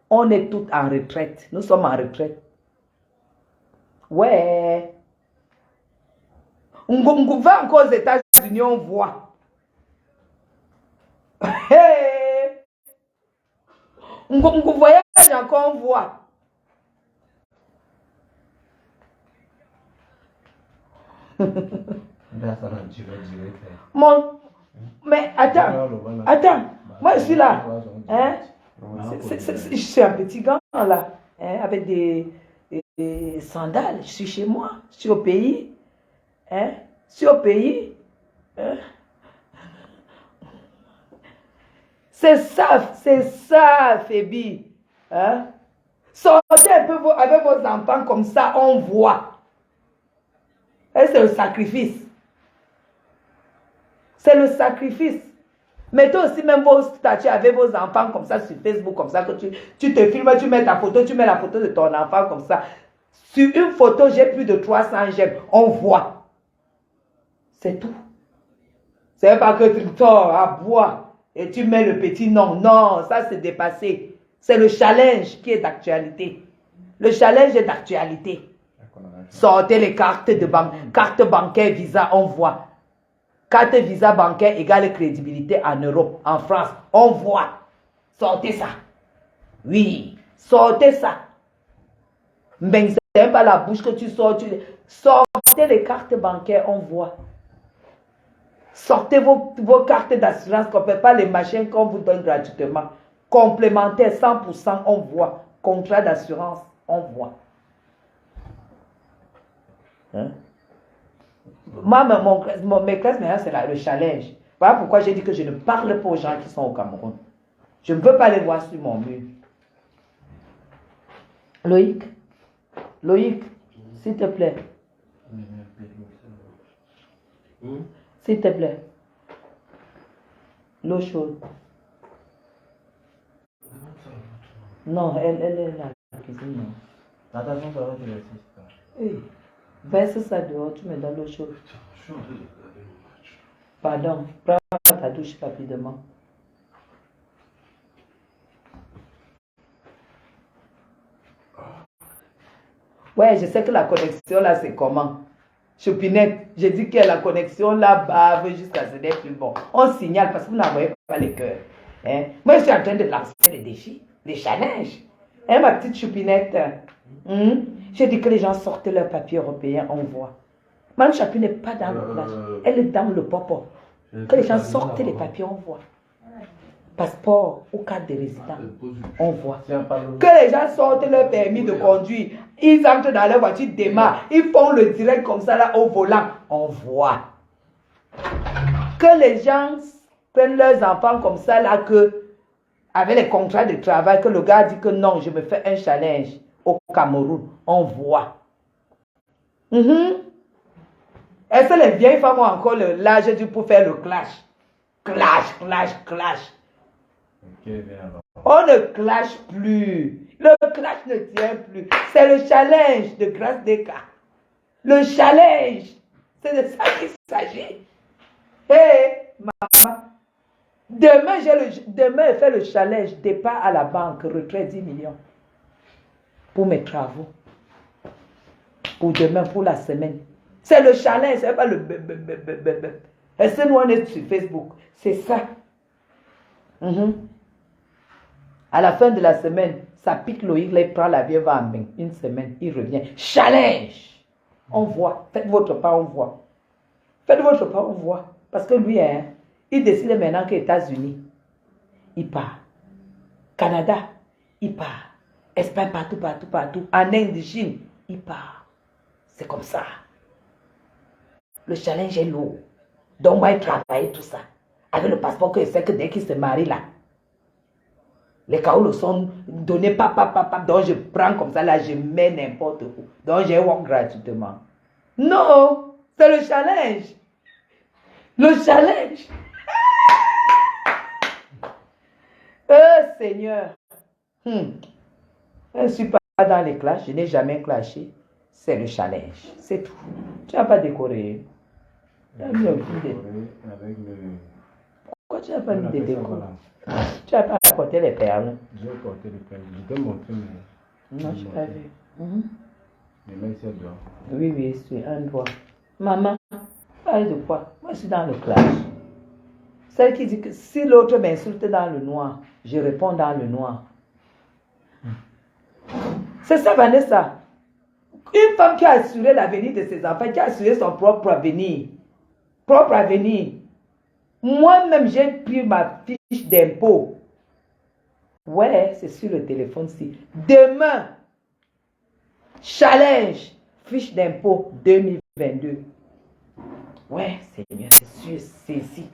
On est toutes en retraite. Nous sommes en retraite. Ouais. On va encore aux États-Unis, on voit. Hey. On voyage encore, on voit. Mais attends, moi je suis là, hein? Je suis un petit gars là, hein? Avec des sandales, je suis chez moi, je suis au pays, hein? Je suis au pays, hein? C'est ça, Fébi, hein? Sortez un peu avec vos enfants comme ça, on voit. Et c'est le sacrifice. C'est le sacrifice. Mettez aussi même vos statuts avec vos enfants comme ça sur Facebook, comme ça que tu te filmes, tu mets ta photo, tu mets la photo de ton enfant comme ça. Sur une photo, j'ai plus de 300 j'aime. On voit. C'est tout. C'est pas que tu sors à boire et tu mets le petit nom. Non, ça c'est dépassé. C'est le challenge qui est d'actualité. Le challenge est d'actualité. Sortez les cartes de banque, carte bancaire, Visa, on voit. Carte Visa bancaire égale crédibilité en Europe, en France, on voit. Sortez ça. Oui, sortez ça. Mais c'est même pas la bouche que tu sors. Sortez les cartes bancaires, on voit. Sortez vos cartes d'assurance, qu'on ne peut pas les machines qu'on vous donne gratuitement. Complémentaire, 100%, on voit. Contrat d'assurance, on voit. Hein? Moi, mes classes maintenant, c'est le challenge. Voilà pourquoi j'ai dit que je ne parle pas aux gens qui sont au Cameroun. Je ne veux pas les voir sur mon mur. Loïc, s'il te plaît. S'il te plaît. L'eau chaude. Non, elle est là. La cuisine. Attention, ça va te laisser. Hey, verse ça dehors, tu me donnes l'eau chaude. Pardon, prends ta douche rapidement. Ouais, je sais que la connexion là, c'est comment? Choupinette, j'ai dit que la connexion là bave jusqu'à ce n'est plus bon. On signale parce que vous n'envoyez pas les cœurs. Hein? Moi, je suis en train de lancer des défis, des challenges. Hein, ma petite Choupinette? J'ai dit que les gens sortent leurs papiers européens, on voit. Mme Chapu n'est pas dans le clash, elle est dans le popo. Que les gens sortent les papiers, on voit. Passeport ou carte de résident, on voit. Que les gens sortent leur permis de conduire, ils entrent dans leur voiture, démarrent, ils font le direct comme ça là au volant, on voit. Que les gens prennent leurs enfants comme ça là, que avec les contrats de travail, que le gars dit que non, je me fais un challenge au Cameroun, on voit. Est-ce que les vieilles femmes ont encore l'âge pour faire le clash? Clash. On ne clash plus. Le clash ne tient plus. C'est le challenge de Grâce des cas. Le challenge. C'est de ça qu'il s'agit. Hé, maman. Demain, je fais le challenge. Départ à la banque, retrait 10 millions. Pour mes travaux. Pour demain, pour la semaine. C'est le challenge. C'est pas le Est-ce que nous on est sur Facebook? C'est ça. À la fin de la semaine, ça pique Loïc, là, il prend l'avion, va en bain. Une semaine, il revient. Challenge! On voit. Faites votre pas, on voit. Faites votre pas, on voit. Parce que lui, hein, il décide maintenant qu'aux États-Unis, il part. Canada, il part. Espagne, partout, partout, partout. En Inde, Chine, il part. C'est comme ça. Le challenge est lourd. Donc, moi, il travaille tout ça. Avec le passeport que je sais que dès qu'il se marie là, les caots le sont donnés, papa, donc je prends comme ça, là, je mets n'importe où. Donc, j'ai work gratuitement. Non, c'est le challenge. Le challenge. Seigneur. Je ne suis pas dans les clashs, je n'ai jamais clashé. C'est le challenge, c'est tout. Tu n'as pas décoré. Avec le... Pourquoi tu n'as pas mis des décors? Tu n'as pas apporté les perles. J'ai apporté les perles. Je t'ai montré, mais... Non, je n'ai pas vu. Mais là, il s'est doigt. Oui, c'est un doigt. Maman, parle de quoi? Moi, je suis dans le clash. Celle qui dit que si l'autre m'insulte dans le noir, je réponds dans le noir. C'est ça, Vanessa. Une femme qui a assuré l'avenir de ses enfants, qui a assuré son propre avenir. Propre avenir. Moi-même, j'ai pris ma fiche d'impôt. Ouais, c'est sur le téléphone-ci. Demain, challenge, fiche d'impôt 2022. Ouais, Seigneur, c'est sûr, c'est ici.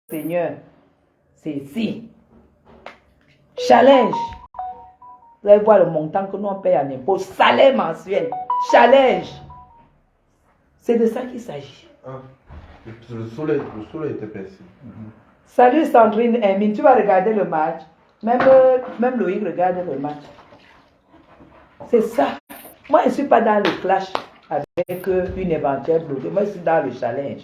Seigneur, c'est ici. Challenge. Vous allez voir le montant que nous on paye en impôt. Salaire mensuel. Challenge. C'est de ça qu'il s'agit. Le soleil était percé. Salut Sandrine Emine, tu vas regarder le match. Même Loïc regarde le match. C'est ça. Moi, je ne suis pas dans le clash avec une éventuelle bloquée. Moi, je suis dans le challenge.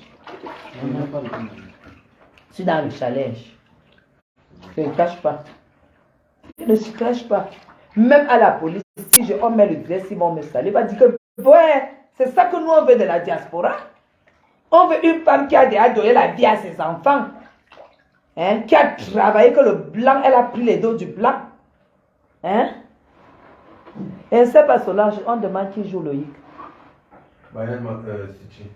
Je suis dans le challenge. Je ne cache pas. Je ne se cache pas. Même à la police, si on met le dress, ils vont me saluer. Ils vont dire que, ouais, c'est ça que nous on veut de la diaspora. On veut une femme qui a déjà donné la vie à ses enfants. Hein, qui a travaillé, que le blanc, elle a pris les dos du blanc. Hein? Et c'est pas Solange, on demande qui joue Loïc. Bayern City.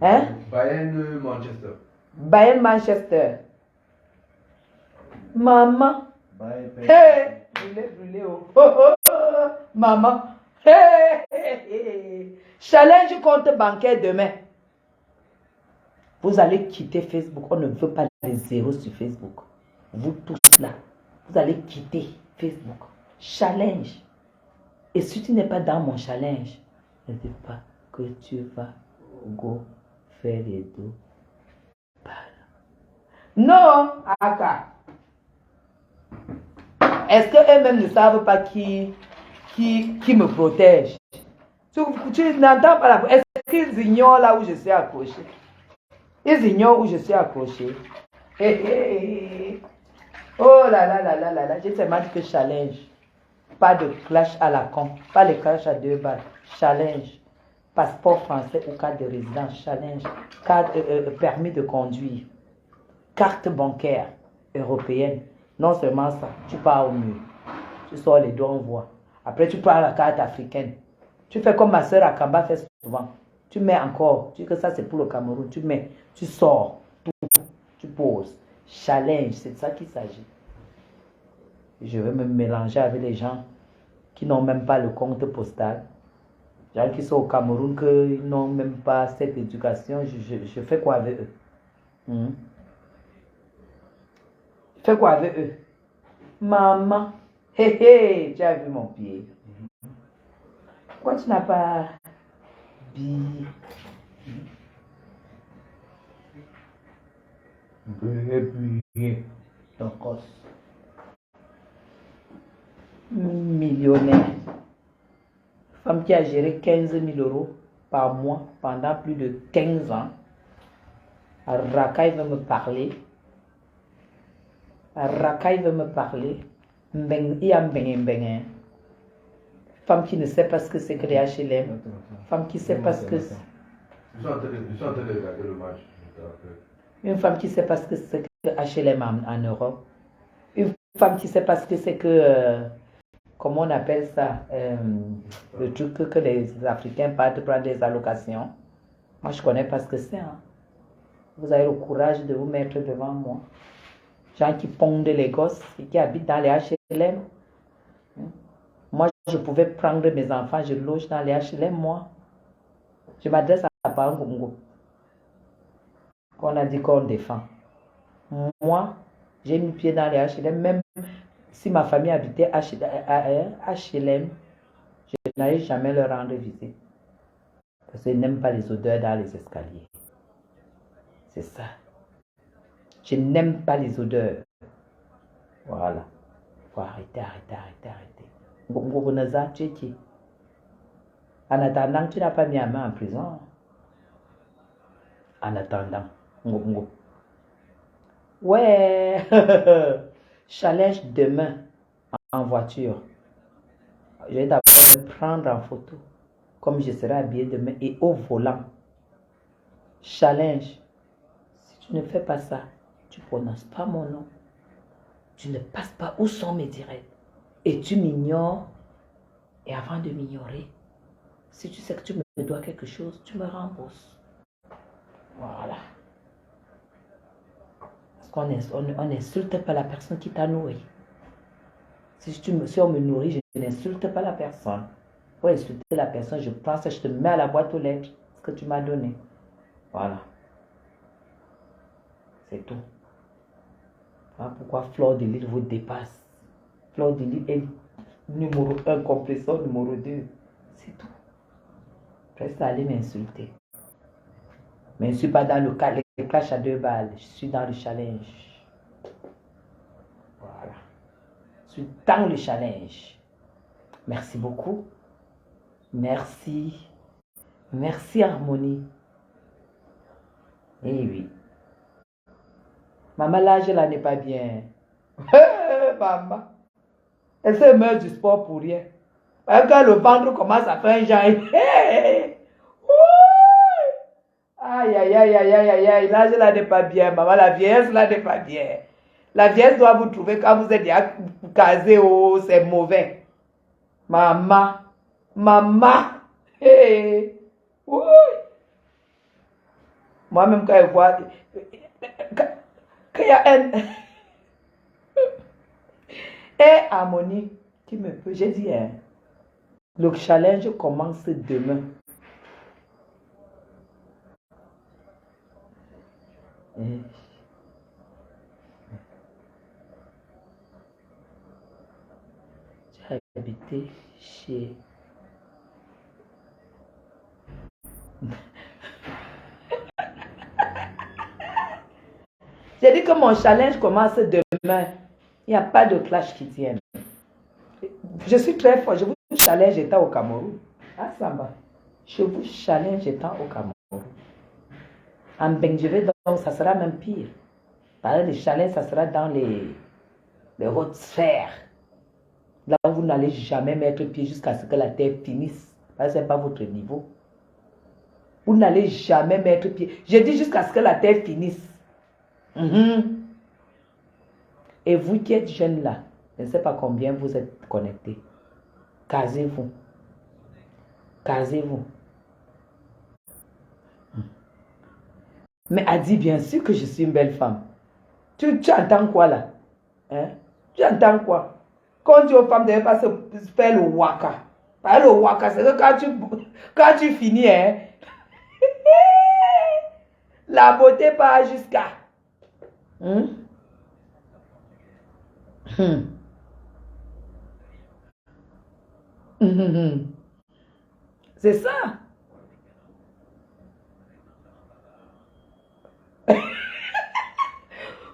Hein? Bayern Manchester. Bayern Manchester. Maman. Hey! Brûlé, oh. Maman. Hey! Challenge compte bancaire demain. Vous allez quitter Facebook. On ne veut pas les zéros sur Facebook. Vous tous là. Vous allez quitter Facebook. Challenge. Et si tu n'es pas dans mon challenge, ne dis pas que tu vas go faire les dos. Non, Aka. Est-ce qu'eux-mêmes ne savent pas qui me protège? Tu n'entends pas la... Est-ce qu'ils ignorent là où je suis accroché? Ils ignorent où je suis accroché. Oh là là là là là là. J'ai seulement dit que challenge. Pas de clash à la con. Pas les clash à 2 balles. Challenge. Passeport français ou carte de résidence. Challenge. Permis de conduire. Carte bancaire européenne. Non seulement ça. Tu pars au mur. Tu sors les doigts, on voit. Après, tu prends la carte africaine. Tu fais comme ma soeur Akamba fait souvent. Tu mets encore. Tu dis que ça, c'est pour le Cameroun. Tu mets. Tu sors. Tout. Tu poses. Challenge. C'est de ça qu'il s'agit. Je vais me mélanger avec les gens qui n'ont même pas le compte postal. Les gens qui sont au Cameroun, qui n'ont même pas cette éducation. Je fais quoi avec eux? Je fais quoi avec eux? Maman. Hé, tu as vu mon pied. Pourquoi tu n'as pas... Ton cos. Millionnaire. Femme qui a géré 15 000 € par mois pendant plus de 15 ans. Rakai veut me parler. Rakai veut me parler. Femme qui ne sait pas ce que c'est que les HLM. Femme qui ne sait pas ce que c'est. Je suis en train de regarder le match. Une femme qui ne sait pas ce que c'est que HLM en Europe. Une femme qui ne sait pas ce que c'est que comment on appelle ça, le truc que les Africains partent prendre des allocations. Moi, je ne connais pas ce que c'est. Hein. Vous avez le courage de vous mettre devant moi. Gens qui pondent les gosses et qui habitent dans les HLM. Moi, je pouvais prendre mes enfants, je loge dans les HLM, moi. Je m'adresse à Bangongo. Qu'on a dit qu'on défend. Moi, j'ai mis pied dans les HLM, même si ma famille habitait HLM, je n'allais jamais leur rendre visite. Parce qu'ils n'aiment pas les odeurs dans les escaliers. C'est ça. Je n'aime pas les odeurs. Voilà. Il faut arrêter. En attendant, tu n'as pas mis la main en prison. En attendant. Ouais. Challenge demain en voiture. Je vais d'abord me prendre en photo. Comme je serai habillé demain et au volant. Challenge. Si tu ne fais pas ça, tu ne prononces pas mon nom. Tu ne passes pas où sont mes directs. Et tu m'ignores. Et avant de m'ignorer, si tu sais que tu me dois quelque chose, tu me rembourses. Voilà. Parce qu'on n'insulte pas la personne qui t'a nourri. Si on me nourrit, je n'insulte pas la personne. Pour insulter la personne, je prends ça, je te mets à la boîte aux lettres ce que tu m'as donné. Voilà. C'est tout. Voilà pourquoi Fleur de Lys vous dépasse. Fleur de Lys est numéro 1, compresseur numéro 2. C'est tout. Reste à aller m'insulter. Mais je ne suis pas dans le clash à 2 balles. Je suis dans le challenge. Voilà. Je suis dans le challenge. Merci beaucoup. Merci. Merci Harmonie. Eh oui. Maman, l'âge là n'est pas bien. Maman. Elle se meurt du sport pour rien. Quand le ventre commence à faire un genre. Aïe. L'âge là n'est pas bien. Maman, la vieillesse là n'est pas bien. La vieillesse doit vous trouver quand vous êtes déjà casé. Oh, c'est mauvais. Maman. Hey. Oui. Moi-même, quand je vois. Qu'il y a un. Et Harmonie qui me peut. J'ai dit, hein, le challenge commence demain. J'ai habité chez. J'ai dit que mon challenge commence demain. Il n'y a pas de clash qui tienne. Je suis très fort. Je vous challenge étant au Cameroun. Ah, Samba. Je vous challenge étant au Cameroun. En Benjeve, donc, ça sera même pire. Par les challenges, ça sera dans les hautes sphères. Là où vous n'allez jamais mettre pied jusqu'à ce que la terre finisse. Parce que ce n'est pas votre niveau. Vous n'allez jamais mettre pied. Je dis jusqu'à ce que la terre finisse. Et vous qui êtes jeunes là, je ne sais pas combien vous êtes connectés. Casez-vous. Casez-vous. Mais Adi, bien sûr que je suis une belle femme. Tu entends quoi là? Hein? Tu entends quoi? Quand tu es aux femmes, tu ne devais pas se faire le waka. Pas le waka, c'est que quand tu finis, hein, la beauté part jusqu'à. C'est ça.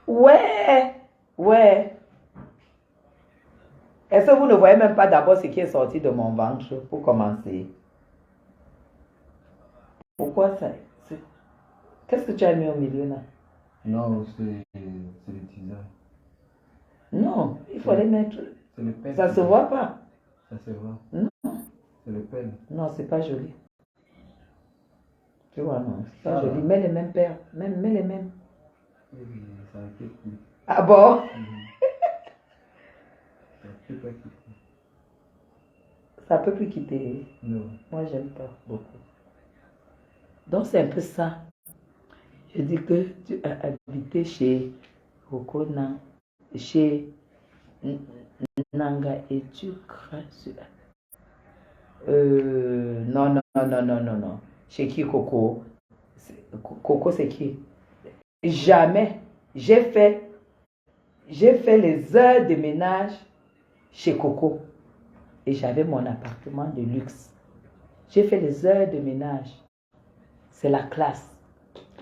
Ouais. Est-ce que vous ne voyez même pas d'abord ce qui est sorti de mon ventre pour commencer? Pourquoi ça? Qu'est-ce que tu as mis au milieu là? Non, c'est le tisane. Non, il fallait mettre. C'est le pelle. Ça se voit pas. Ça se voit. Non. C'est le pelle. Non, c'est pas joli. Tu vois, non, c'est pas joli. Mets les mêmes paires. Mets les mêmes. Oui, ça a été cool. Ah bon? Ça a été pas cool. Ça peut plus quitter. Non. Moi, j'aime pas beaucoup. Donc, c'est un peu ça. Je dis que tu as habité chez Okona, chez Nanga et tu craches. Non, non, non, non, non, non. Chez qui Coco? Coco, c'est qui? Jamais. J'ai fait les heures de ménage chez Coco. Et j'avais mon appartement de luxe. J'ai fait les heures de ménage. C'est la classe.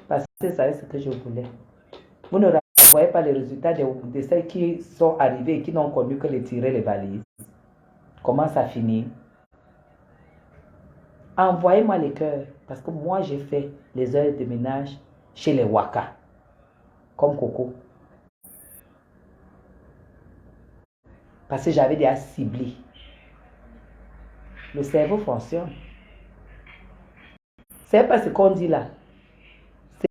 Parce que c'est ce que je voulais. Vous ne voyez pas les résultats de celles qui sont arrivées et qui n'ont connu que les tirer les valises. Comment ça finit? Envoyez-moi les cœurs. Parce que moi, j'ai fait les heures de ménage chez les Waka. Comme Coco. Parce que j'avais déjà ciblé. Le cerveau fonctionne. C'est pas ce qu'on dit là.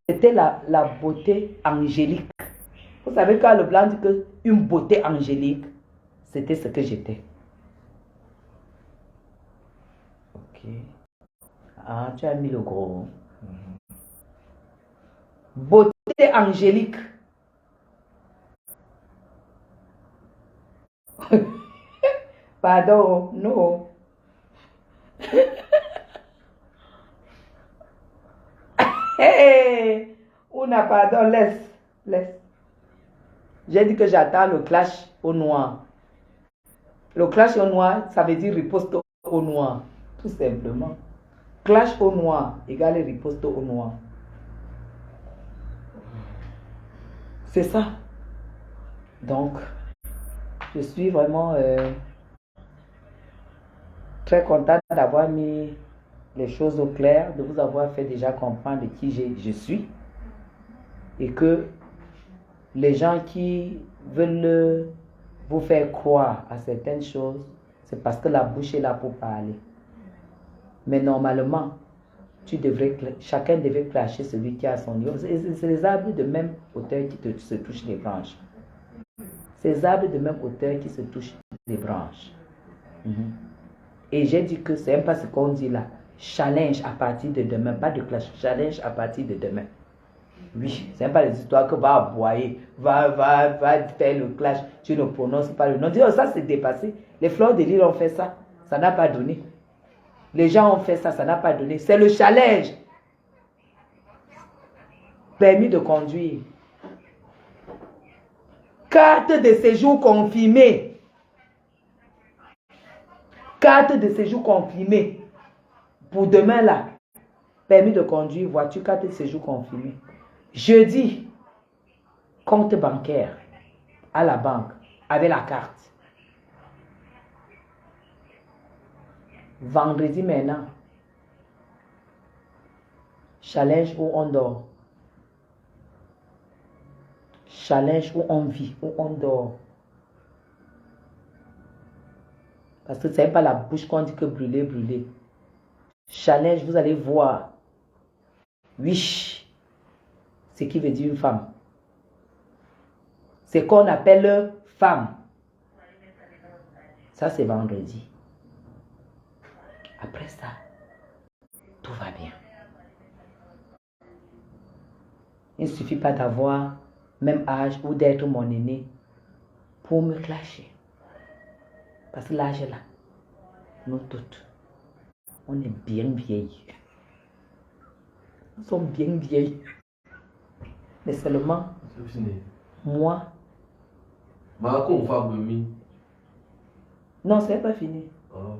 C'était la beauté angélique. Vous savez quand le blanc dit que une beauté angélique, c'était ce que j'étais. Ok. Ah, tu as mis le gros. Beauté angélique. Pardon, non. Hey, Ouna, pardon, laisse. J'ai dit que j'attends le clash au noir. Le clash au noir, ça veut dire riposte au noir. Tout simplement. Clash au noir égale riposte au noir. C'est ça. Donc, je suis vraiment très contente d'avoir mis les choses au clair, de vous avoir fait déjà comprendre qui je suis. Et que les gens qui veulent vous faire croire à certaines choses, c'est parce que la bouche est là pour parler. Mais normalement, chacun devrait clasher celui qui a son niveau. C'est les arbres de même hauteur qui se touchent les branches. C'est les arbres de même hauteur qui se touchent les branches. Et j'ai dit que c'est pas ce qu'on dit là. Challenge à partir de demain, pas de clash. Challenge à partir de demain. Oui, c'est pas les histoires que va aboyer, va faire le clash. Tu ne prononces pas le nom. Dis, oh, ça c'est dépassé. Les fleurs de l'île ont fait ça. Ça n'a pas donné. Les gens ont fait ça, ça n'a pas donné. C'est le challenge. Permis de conduire. Carte de séjour confirmée. Carte de séjour confirmée. Pour demain là. Permis de conduire, voiture, carte de séjour confirmée. Jeudi, compte bancaire à la banque avec la carte. Vendredi maintenant, challenge où on dort. Challenge où on vit, où on dort. Parce que ce n'est pas la bouche qu'on dit que brûler, brûler. Challenge, vous allez voir. Wish, ce qui veut dire une femme. C'est qu'on appelle femme. Ça, c'est vendredi. Après ça, tout va bien. Il ne suffit pas d'avoir même âge ou d'être mon aîné pour me clasher. Parce que l'âge est là. Nous toutes, on est bien vieilles. Nous sommes bien vieilles. Mais seulement, moi. Non, c'est pas fini. Oh.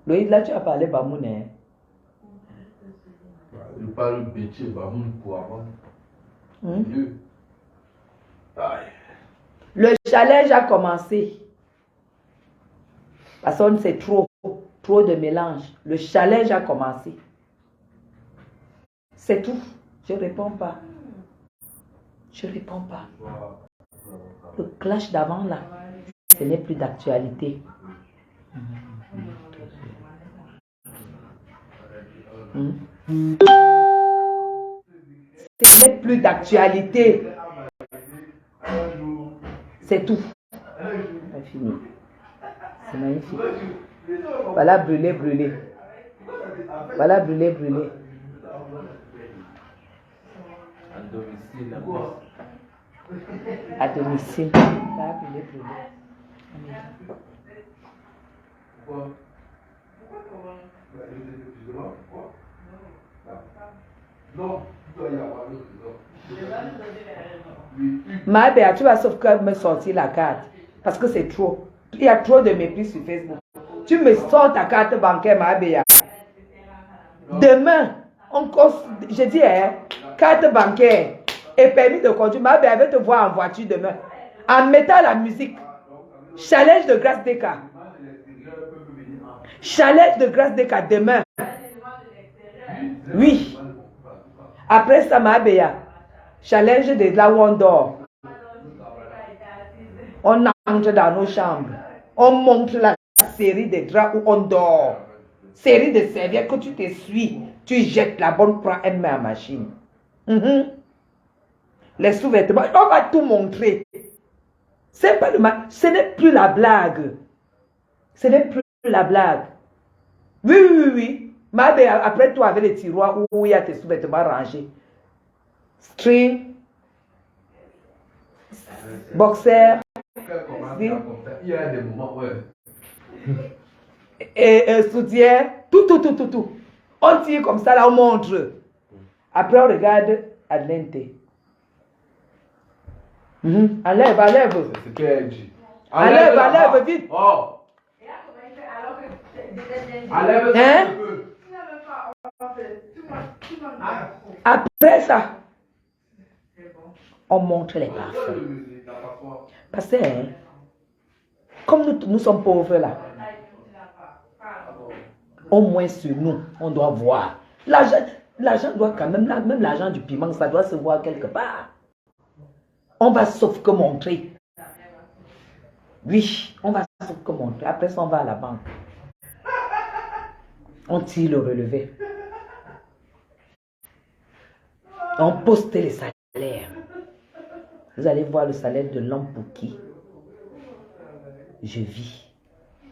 Loïc, là, tu as parlé Bamoune. Je parle bêtise, Bamoune pour avant. Le challenge a commencé. Parce que c'est trop de mélange. Le challenge a commencé. C'est tout. Je ne réponds pas. Je ne réponds pas. Le clash d'avant là, ce n'est plus d'actualité. Ce n'est plus d'actualité. C'est tout. C'est fini. C'est magnifique. Voilà, brûlé, brûlé. Voilà, brûlé, brûlé. À domicile. Voilà, brûlé, brûlé. Ma Béa, tu vas sauf que me sortir la carte. Parce que c'est trop. Il y a trop de mépris sur Facebook. Tu me sors ta carte bancaire, ma Béa. Demain, je dis, carte bancaire et permis de conduire. Ma Béa va te voir en voiture demain. En mettant la musique. Challenge de grâce des cas. Challenge de grâce des cas demain. Oui. Après ça, ma Béa. Challenge de là où on dort. On entre dans nos chambres. On montre la série des draps où on dort. Série de serviettes que tu t'essuies. Tu jettes la bonne, prends et mets en machine. Les sous-vêtements, on va tout montrer. C'est pas le mal. Ce n'est plus la blague. Ce n'est plus la blague. Oui, oui, oui. Ma Béa, après toi, avec les tiroirs où il y a tes sous-vêtements rangés. String. Boxer. Il y a des moments, ouais. Et soutien. Tout. On tire comme ça, là, on montre. Après, on regarde Adelante. Enlève. C'est ce qu'elle dit. Enlève, vite. Oh. Enlève Hein? un peu. Après ça, on montre les parfums. Parce que, comme nous sommes pauvres là, au moins sur nous, on doit voir. L'argent doit quand même, même l'argent du piment, ça doit se voir quelque part. On va sauf que montrer. Oui, on va sauf que montrer. Après ça, on va à la banque. On tire le relevé. On poste les salaires. Vous allez voir le salaire de l'homme pour qui je vis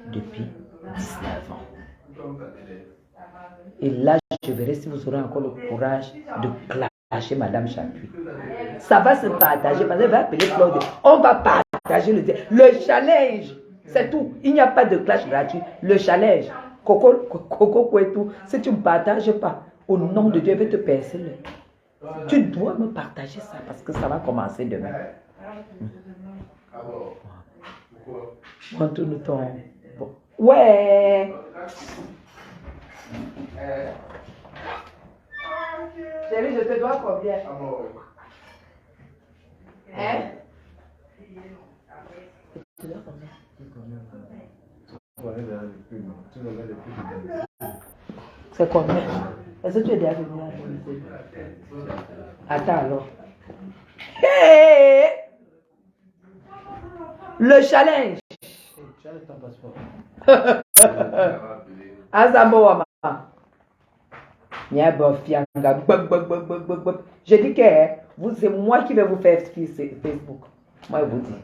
depuis 19 ans. Et là, je verrai si vous aurez encore le courage de clasher Madame Chapuis. Ça va se partager parce qu'elle va appeler Claude. On va partager le challenge. C'est tout. Il n'y a pas de clash gratuit. Le challenge. Coco et tout. Si tu ne me partages pas, au nom de Dieu, je vais te percer le. Tu dois me partager ça parce que ça va commencer demain. Montre-nous ton. Bon. Ouais. Chérie, je te dois combien? Hein? Tu dois combien? C'est combien? Est-ce que tu es déjà venu à domicile? Attends alors. Hey! Le challenge. Tu as ton passeport. Azambo Wama. Je dis que c'est moi qui vais vous faire Facebook. Moi, je vous dis.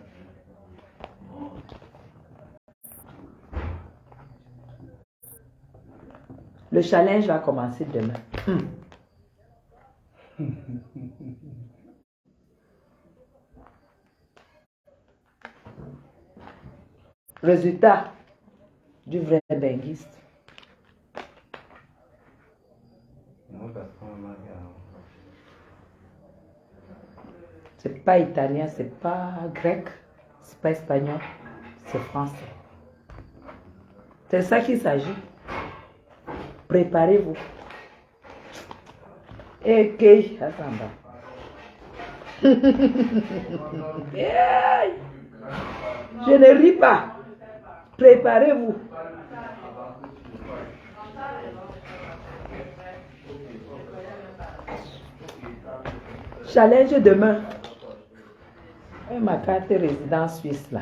Le challenge va commencer demain. Résultat du vrai benguiste. C'est pas italien, c'est pas grec, c'est pas espagnol, c'est français. C'est ça qu'il s'agit. Préparez-vous. Et que ça va. Je ne ris pas. Préparez-vous. Challenge demain. Et ma carte de résidence suisse là.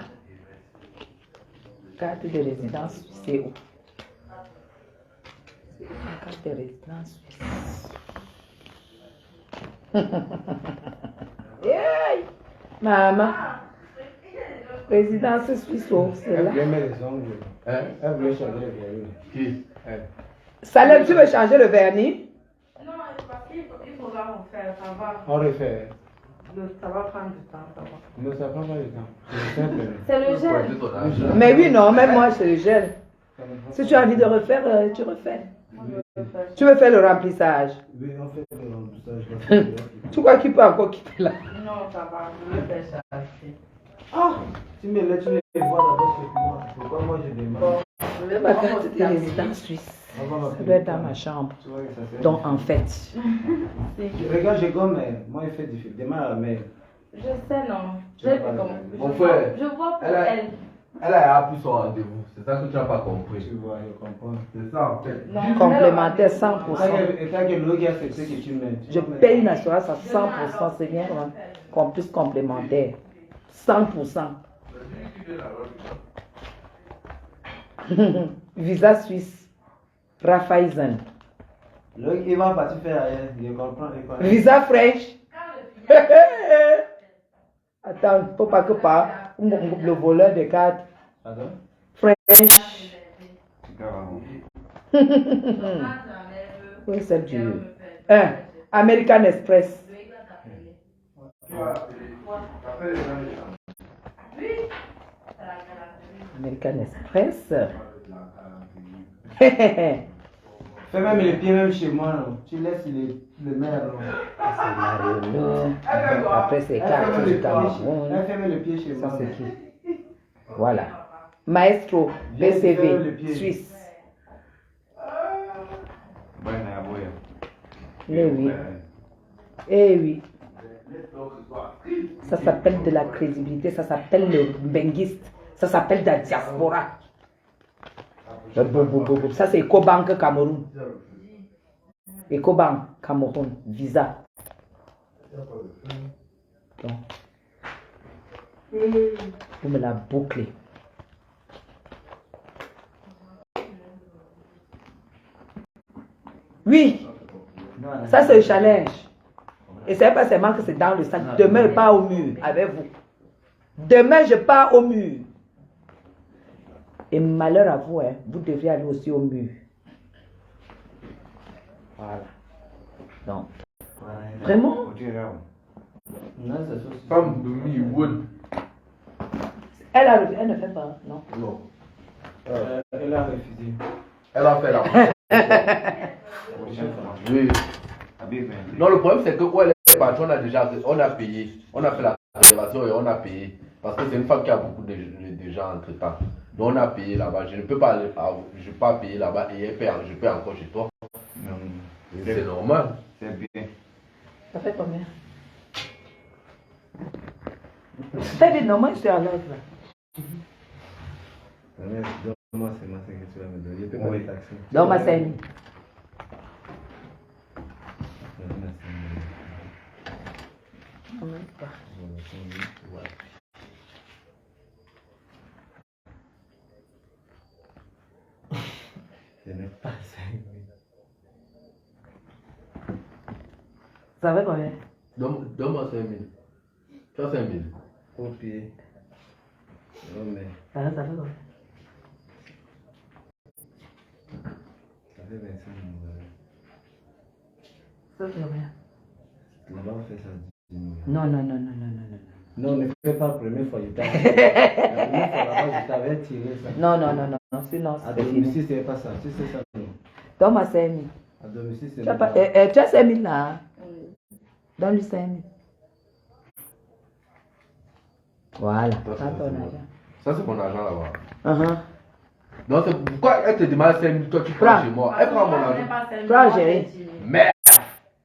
Carte de résidence suisse, c'est où? Ma carte de résidence suisse. Hey, maman. Résidence suisse, oh, c'est Elle là. voulait mettre les ongles. Hein? Elle voulait changer les vernis. Qui? Elle. Salem, tu veux changer le vernis? Non, parce qu'il faudra refaire, ça va. On refait. Ça va prendre du temps, ça va. Non, ça prend pas du temps. C'est simple. C'est le Ouais, gel. c'est ton argent. Mais oui, non, même moi, c'est le gel. Si tu as envie de refaire, tu refais. Tu veux faire le remplissage. Oui, on fait le remplissage. Tu crois qu'il peut encore quitter là? Non, ça va. Je vais faire ça. Ah, tu me laisses, tu me vois d'abord chez moi. Pourquoi moi je demande? Mais ma carte de résidence suisse. Ça doit être dans ma chambre. Tu vois que ça fait. Donc, en fait. Regarde, j'ai gomme, moi il fait difficile. Demain à la main. Je sais, non. Je vais faire comme. Mon frère, Je vois pour elle a- elle. Elle a appris son rendez-vous. C'est ça que tu n'as pas compris. Tu vois, je comprends. C'est ça en fait. Non, Complémentaire 100%. Et t'as que l'eau qui a fait ce que tu mets. Je paye une assurance à 100%. C'est bien, hein? Comme plus complémentaire. 100%. Visa suisse. Raiffeisen. L'eau qui va partir faire ailleurs. Je comprends. je comprends. Visa French. Attends, il ne faut pas que par le voleur de cartes. Pardon? French. Oui, c'est Dieu. American Express. American Express. Fais même les pieds même chez moi. Non. Tu laisses le maire. Non. C'est Mariolo. Après, c'est cartes du Elle Cameroun. fait même les pieds chez Ça, moi. c'est qui? Voilà. Maestro, BCV, Suisse. Eh oui. Eh oui. Ça s'appelle de la crédibilité, ça s'appelle le benguiste, ça s'appelle de la diaspora. Ça, c'est Ecobank Cameroun. Ecobank Cameroun, Visa. Donc, vous me la bouclez. Oui, ça c'est le challenge. Et c'est pas seulement que c'est dans le sac. Demain, je pars au mur avec vous. Demain, je pars au mur. Et malheur à vous, hein, vous devriez aller aussi au mur. Voilà. Donc, vraiment? Non, c'est ça. Femme de mi-wood. Elle ne fait pas, non? Non. Elle a refusé. Elle a fait la. Oui. Non, le problème c'est que où elle est partie, on a payé. On a fait la réservation et on a payé. Parce que c'est une femme qui a beaucoup de gens entre temps. Donc on a payé là-bas. Je ne peux pas aller, je peux pas payer là-bas et elle paye, je paye encore chez toi. C'est normal. C'est bien. Ça fait combien? T'as dit non, moi je suis à l'autre là. Donne-moi c'est ma que tu vas me donner. Je peux pas les taxer. Donc ma scène. Ce n'est pas 5 000. Ça fait combien? Donne-moi 5 000. Tu as 5 000. Au pied. Non, mais Ça fait combien? ça fait 25 000. Ça fait combien? Là-bas, on fait ça 10 000. Non, non, non, non, non, non, non. Non, ne fais pas la première fois. La première fois, là-bas, je t'avais tiré ça. Non, non, non, non, non, sinon À c'est fini. domicile, c'est pas ça. Tu sais ça, non. Donne-moi 5 000. À domicile, c'est Tu as, pas pas, ça. tu as 5 000 là. Hein? Donne-lui 5 000. Voilà. Ça, Prends ton argent. Ça, c'est mon argent là-bas. Uh-huh. Donc, c'est pourquoi elle te demande 5 000, toi tu prends Prends. chez moi. Elle prend mon argent. Prends, chérie. Merde!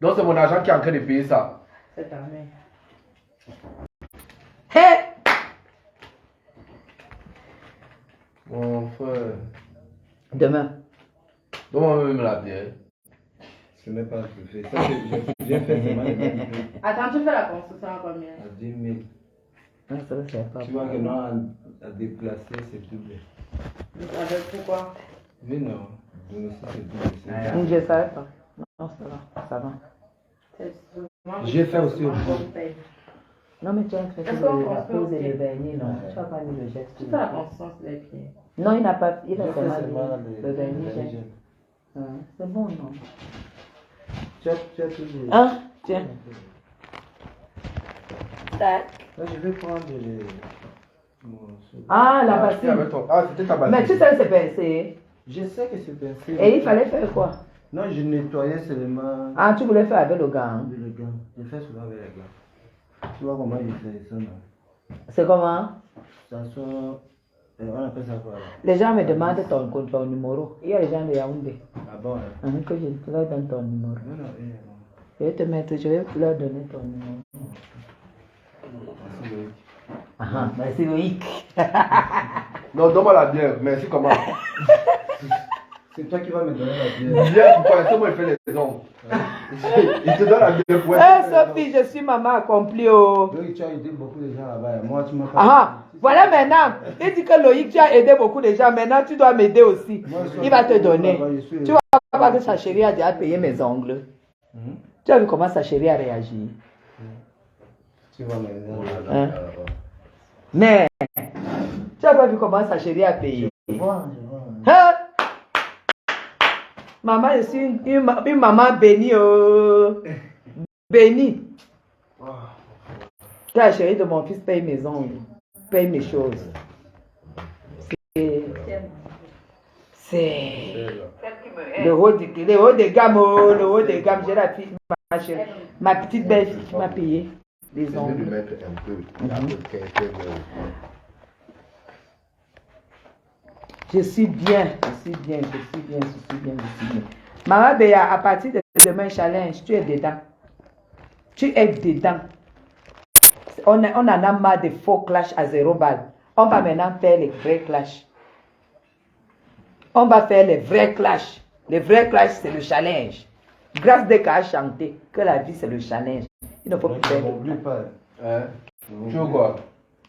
Donc, c'est mon argent qui est en train de payer ça. C'est ta mère. Hé! Mon frère. Demain. Donne-moi même la bière. Ce n'est pas ce que je fais. Ça, j'ai fait seulement les 20 000. Attends, tu fais la construction à combien? À 10 000. Non, ça ne sert pas. Tu vois que non, à déplacer, c'est double. Avec pourquoi? Mais non, domicile, c'est double. c'est- Je ne savais pas. Non, ça va. Ça va. C'est souvent- J'ai fait aussi au bout. Non, mais tu as fait Est-ce la qu'on pose et construit le vernis, non. Tu n'as pas mis le geste. Tu fais la consistance des pieds. Non, il n'a pas. Il a J'ai fait seulement seulement mis le le vernis. vernis gel. gel. C'est bon, non. Tu as toujours. Hein? Tiens. Tac. Là, je vais prendre les. Ah, la C'était avec bassine. ton- Ah, c'était ta Mais tu bassine. sais, c'est pincé. Je sais que c'est pincé. Et il fallait faire quoi? Non, je nettoyais seulement Ah, tu voulais faire avec le gant. Hein? le gant. Je fais souvent avec les gants. Tu vois comment je fais ça, non? C'est comment? Ça sort. On appelle ça quoi là? Les gens me demandent ton numéro. Il y a les gens de Yaoundé. Ah bon, hein? Que je leur donne ton numéro. Non, non, Je vais te mettre, je vais leur donner ton numéro. Merci, Loïc. Ah, merci Loïc. Non, donne-moi la bière. Merci, comment? C'est toi qui vas me donner la bière. Bière, pourquoi? C'est moi qui fais les ongles. Il te donne la bière pour Eh, Sophie, je suis maman accomplie. Oh. Loïc, tu as aidé beaucoup de gens là-bas. Moi, tu m'as pas. Ah, voilà maintenant. Il dit que Loïc, tu as aidé beaucoup de gens. Maintenant, tu dois m'aider aussi. Il va te donner. Tu vois pas que sa chérie a déjà payé mes ongles. Tu as vu comment sa chérie a réagi? Tu vas m'aider. Hein? Mais, tu as pas vu comment sa chérie a payé? Je vois. Hein? Maman, je suis une maman bénie. Oh. Bénie. Que la chérie de mon fils paye mes ongles, paye mes choses. C'est le haut de gamme. Oh, le haut de gamme. J'ai la fille, ma chérie, ma petite belle fille qui m'a payé les Je vais lui ongles. mettre un peu. À peu près 15 euros. Je suis bien. Maman Béa, à partir de demain, challenge, tu es dedans. Tu es dedans. On en a marre des faux clashs à 0 balles. On va maintenant faire les vrais clashs. On va faire les vrais clashs. Les vrais clashs, c'est le challenge. Grâce des cas à chanter que la vie, c'est le challenge. Il ne faut plus faire. Ne m'oublie pas. Hein? Tu veux quoi?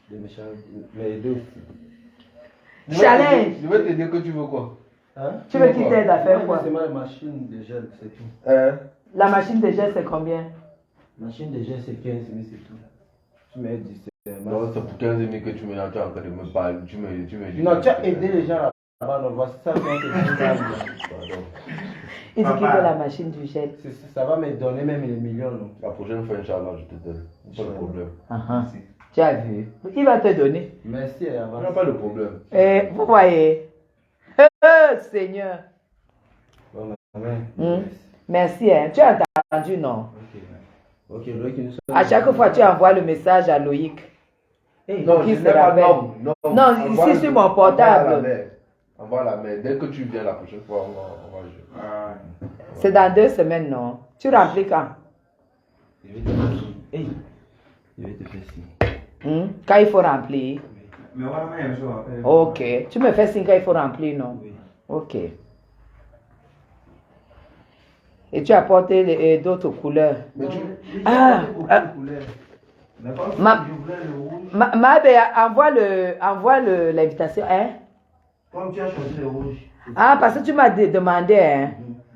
De me aider aussi. Challenge. Je vais te dire que tu veux quoi? Hein? Tu veux qu'il t'aide à faire quoi? C'est ma machine de gel, c'est tout. Hein? La machine de gel, c'est combien? Machine de gel, c'est 15 000, c'est tout. Tu m'aides, c'est Non, c'est pour 15 000 que tu me tu es en train de me parler. Tu me dis. Non, tu as aidé les gens là-bas, non, voici ça. Pardon. Il dit qu'il veut la machine du gel. Ça va me donner même les millions, non? La prochaine fois, Inch'Allah, je te donne. Pas de problème. Tu as vu? Il va te donner. Merci, Il avance. n'y a pas de problème. Et vous voyez? Seigneur. Bon, amen. Merci, hein. Tu as entendu, non? Ok, Loïc, nous sommes. À chaque fois, tu envoies le message à Loïc. Non, Qui je se n'ai pas rappelle? non. Non, Envoie ici, sur mon portable. Envoie la main. Dès que tu viens la prochaine fois, on va jouer. C'est dans 2 semaines, non? Tu remplis quand? Je vais te faire signe. Hey, je vais te faire signe. Quand il faut remplir. Mais voilà, mais je vais. Ok. Tu me fais signe quand il faut remplir, non? Oui. Ok. Et tu as apporté d'autres couleurs. Mais tu... Ma Béa, envoie l'invitation, hein? Comme tu as choisi le rouge. Ah, parce que tu m'as demandé, hein?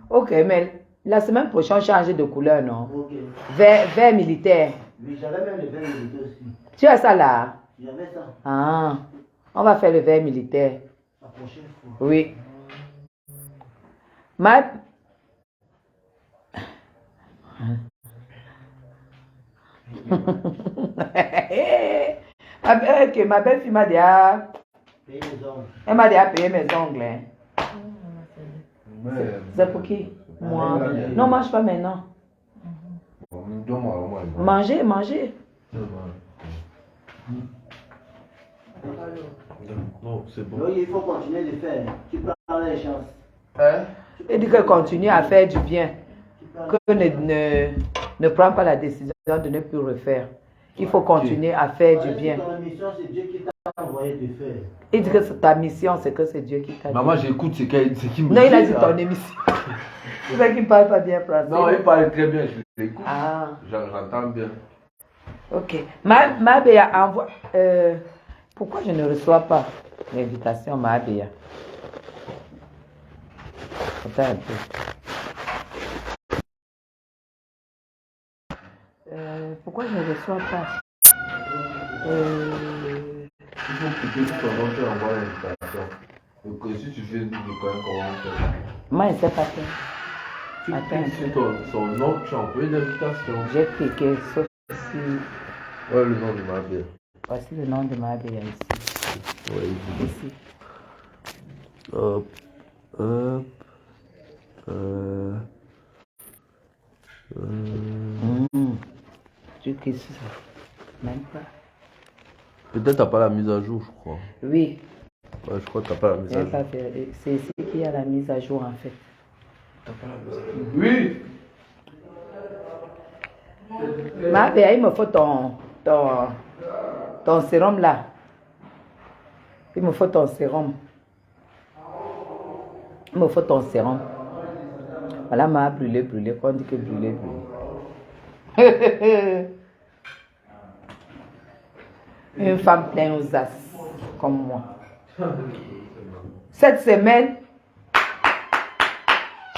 Ok, mais la semaine prochaine, changer de couleur, non? Ok. Vert militaire. Oui, j'avais même le vert militaire aussi. Tu as ça là? J'avais ça. Ah, on va faire le vert militaire. La prochaine fois. Oui. Ma... Ok, ma belle-fille m'a déjà... Payer les ongles. Elle m'a déjà payé mes ongles. Hein. C'est pour qui? Moi. Non, mange pas maintenant. Donne-moi au moins. Mangez, mangez. Non, c'est bon. Donc, il faut continuer de faire. Tu prends les chances. Hein? Il dit que continue à faire du bien. Que ne prends pas la décision de ne plus refaire. Il faut continuer à faire du bien. Ton mission, c'est Dieu qui t'a envoyé de faire. Il dit que c'est ta mission, c'est que c'est Dieu qui t'a dit. Maman, j'écoute ce qu'il me dit. Non, il a dit ton émission. C'est vrai qu'il ne parle pas bien français. Non, il parle très bien, je l'écoute. Ah, J'entends bien. ok. Ma Béa, envoie... pourquoi je ne reçois pas l'invitation, ma Béa? Attends un peu. Pourquoi je ne reçois pas? Il faut cliquer sur ton nom, tu envoies l'invitation. Donc si tu fais du comment on fait? Moi, je ne sais pas faire. Tu Attends cliques un sur peu. son nom, tu envoies l'invitation. J'ai cliqué, sauf si... Ouais, le nom de ma belle. Voici le nom de ma belle ici. Ouais, Ici. hop. Tu cliques sur ça. Même pas. Peut-être t'as pas la mise à jour, je crois. Oui, Ouais, je crois que t'as pas la mise à jour. c'est ici qu'il y a la mise à jour en fait. Oui. Ma belle, il me faut ton sérum là. Il me faut ton sérum. Il me faut ton sérum. Voilà, m'a brûlé, qu'on dit que brûlé. Une femme pleine aux as, comme moi. Cette semaine,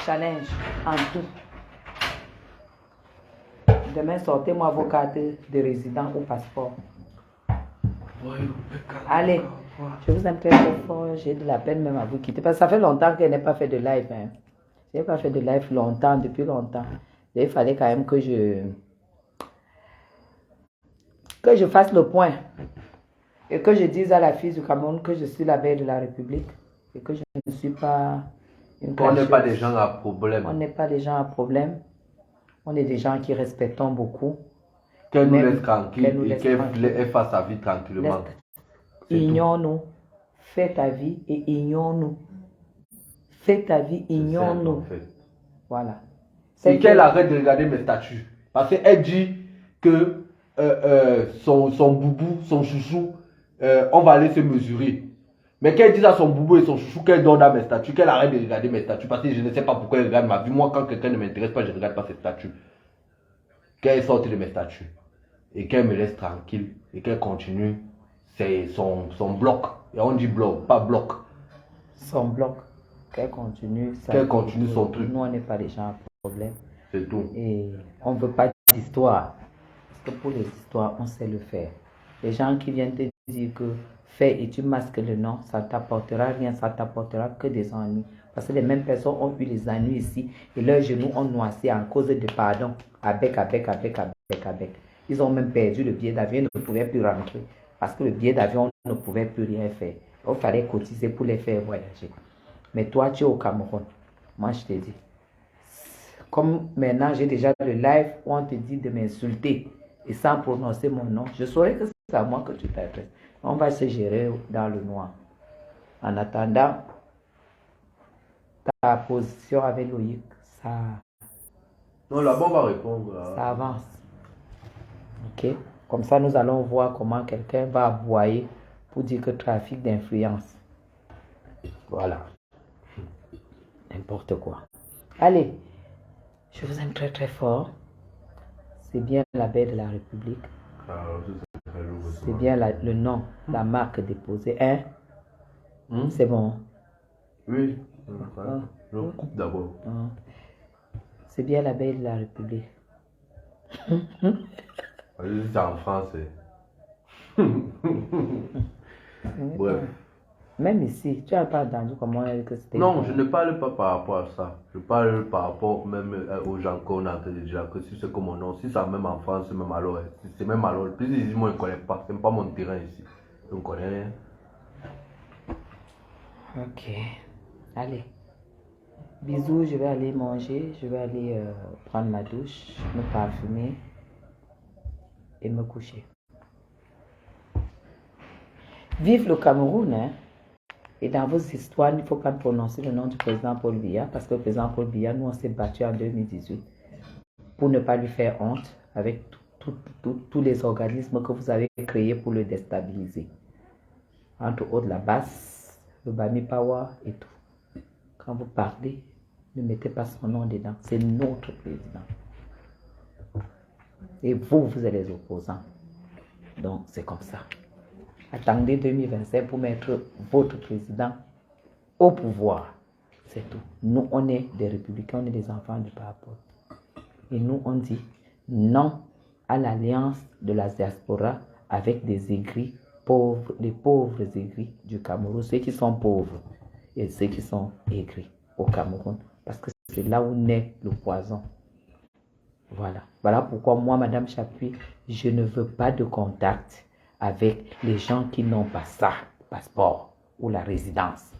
challenge en tout. Demain, sortez-moi vos cartes de résident ou passeport. Allez, je vous aime très fort. J'ai de la peine même à vous quitter. Parce que ça fait longtemps qu'elle n'a pas fait de live. Hein. Je n'ai pas fait de live longtemps, depuis longtemps. Il fallait quand même que je fasse le point. Et que je dise à la fille du Cameroun que je suis la belle de la République. Et que je ne suis pas une On n'est pas clasheuse. des gens à problème. On n'est pas des gens à problème. On est des gens qui respectons beaucoup. Qu'elle nous Même laisse tranquille qu'elle nous et laisse qu'elle tranquille. fasse sa vie tranquillement. Ignore-nous. Fais ta vie et ignore-nous. Fais ta vie, ignore-nous. En fait. Voilà. C'est qu'elle arrête de regarder mes statuts. Parce qu'elle dit que son boubou, son chouchou, on va aller se mesurer. Mais qu'elle dise à son boubou et son chouchou qu'elle donne à mes statuts, qu'elle arrête de regarder mes statuts. Parce que je ne sais pas pourquoi elle regarde ma vie. Moi, quand quelqu'un ne m'intéresse pas, je ne regarde pas ses statuts. Qu'elle sorte de mes statuts. Et qu'elle me laisse tranquille. Et qu'elle continue son bloc. Et on dit bloc, pas bloc. Son bloc. Qu'elle continue. Qu'elle continue son truc. Nous, on n'est pas des gens à problème. C'est tout. Et on ne veut pas d'histoire. Parce que pour les histoires, on sait le faire. Les gens qui viennent te dire que fais et tu masques le nom, ça ne t'apportera rien, ça ne t'apportera que des ennuis. Parce que les mêmes personnes ont eu les ennuis ici et leurs genoux ont noissé en cause de pardon. Avec. Ils ont même perdu le billet d'avion, ils ne pouvaient plus rentrer. Parce que le billet d'avion ne pouvait plus rien faire. Il fallait cotiser pour les faire voyager. Mais toi, tu es au Cameroun. Moi, je te dis. Comme maintenant, j'ai déjà le live où on te dit de m'insulter et sans prononcer mon nom, je saurais que c'est à moi que tu t'adresses. On va se gérer dans le noir. En attendant, ta position avec Loïc, ça... Non, là-bas, on va répondre. Là. Ça avance. Ok? Comme ça, nous allons voir comment quelqu'un va aboyer pour dire que trafic d'influence. Voilà. N'importe quoi. Allez. Je vous aime très très fort. C'est bien la belle de la République. C'est bien le nom, la marque déposée. Hein? C'est bon. Oui. Je coupe d'abord. C'est bien la belle de la République. C'est en français. Bref. Même ici, tu n'as pas entendu comment elle que c'était. Non, je ne parle pas par rapport à ça. Je parle par rapport même aux gens qu'on a déjà, que si c'est comme mon nom, si ça même en France, même alors, c'est même alors. Plus ici, moi je ne connais pas, c'est pas mon terrain ici. Je ne connais rien. Ok. Allez. Bisous, je vais aller manger, je vais aller prendre ma douche, me parfumer et me coucher. Vive le Cameroun, hein? Et dans vos histoires, il ne faut pas prononcer le nom du président Paul Biya, parce que le président Paul Biya, nous on s'est battu en 2018 pour ne pas lui faire honte avec tous les organismes que vous avez créés pour le déstabiliser. Entre autres la BAS, le Bami Power et tout. Quand vous parlez, ne mettez pas son nom dedans. C'est notre président. Et vous, vous êtes les opposants. Donc c'est comme ça. Attendez 2025 pour mettre votre président au pouvoir. C'est tout. Nous, on est des républicains, on est des enfants du peuple. Et nous, on dit non à l'alliance de la diaspora avec des aigris pauvres, les pauvres aigris du Cameroun, ceux qui sont pauvres et ceux qui sont aigris au Cameroun, parce que c'est là où naît le poison. Voilà. Voilà pourquoi moi, Madame Chapuis, je ne veux pas de contact avec les gens qui n'ont pas ça, le passeport ou la résidence.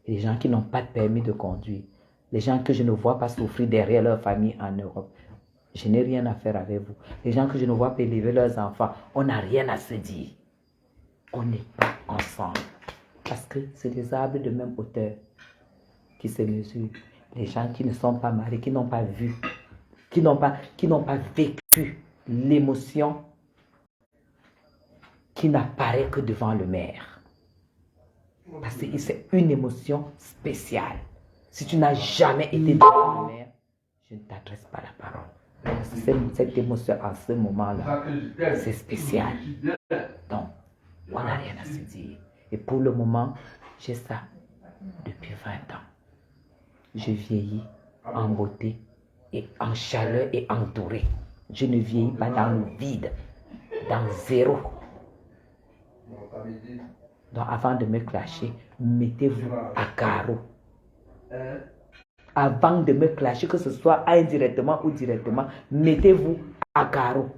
Les gens qui n'ont pas de permis de conduire. Les gens que je ne vois pas souffrir derrière leur famille en Europe. Je n'ai rien à faire avec vous. Les gens que je ne vois pas élever leurs enfants, on n'a rien à se dire. On n'est pas ensemble. Parce que c'est des arbres de même hauteur qui se mesurent. Les gens qui ne sont pas mariés, qui n'ont pas vu, qui n'ont pas vécu l'émotion qui n'apparaît que devant le maire. Parce que c'est une émotion spéciale. Si tu n'as jamais été devant le maire, je ne t'adresse pas la parole. Parce que cette émotion en ce moment-là, c'est spécial. Donc, on n'a rien à se dire. Et pour le moment, j'ai ça depuis 20 ans. Je vieillis en beauté et en chaleur et entouré. Je ne vieillis pas dans le vide, dans zéro. Donc avant de me clasher, mettez-vous à carreau. Avant de me clasher, que ce soit indirectement ou directement, mettez-vous à carreau.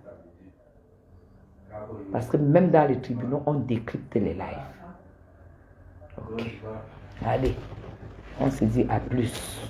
Parce que même dans les tribunaux, on décrypte les lives. Ok. Allez, on se dit à plus.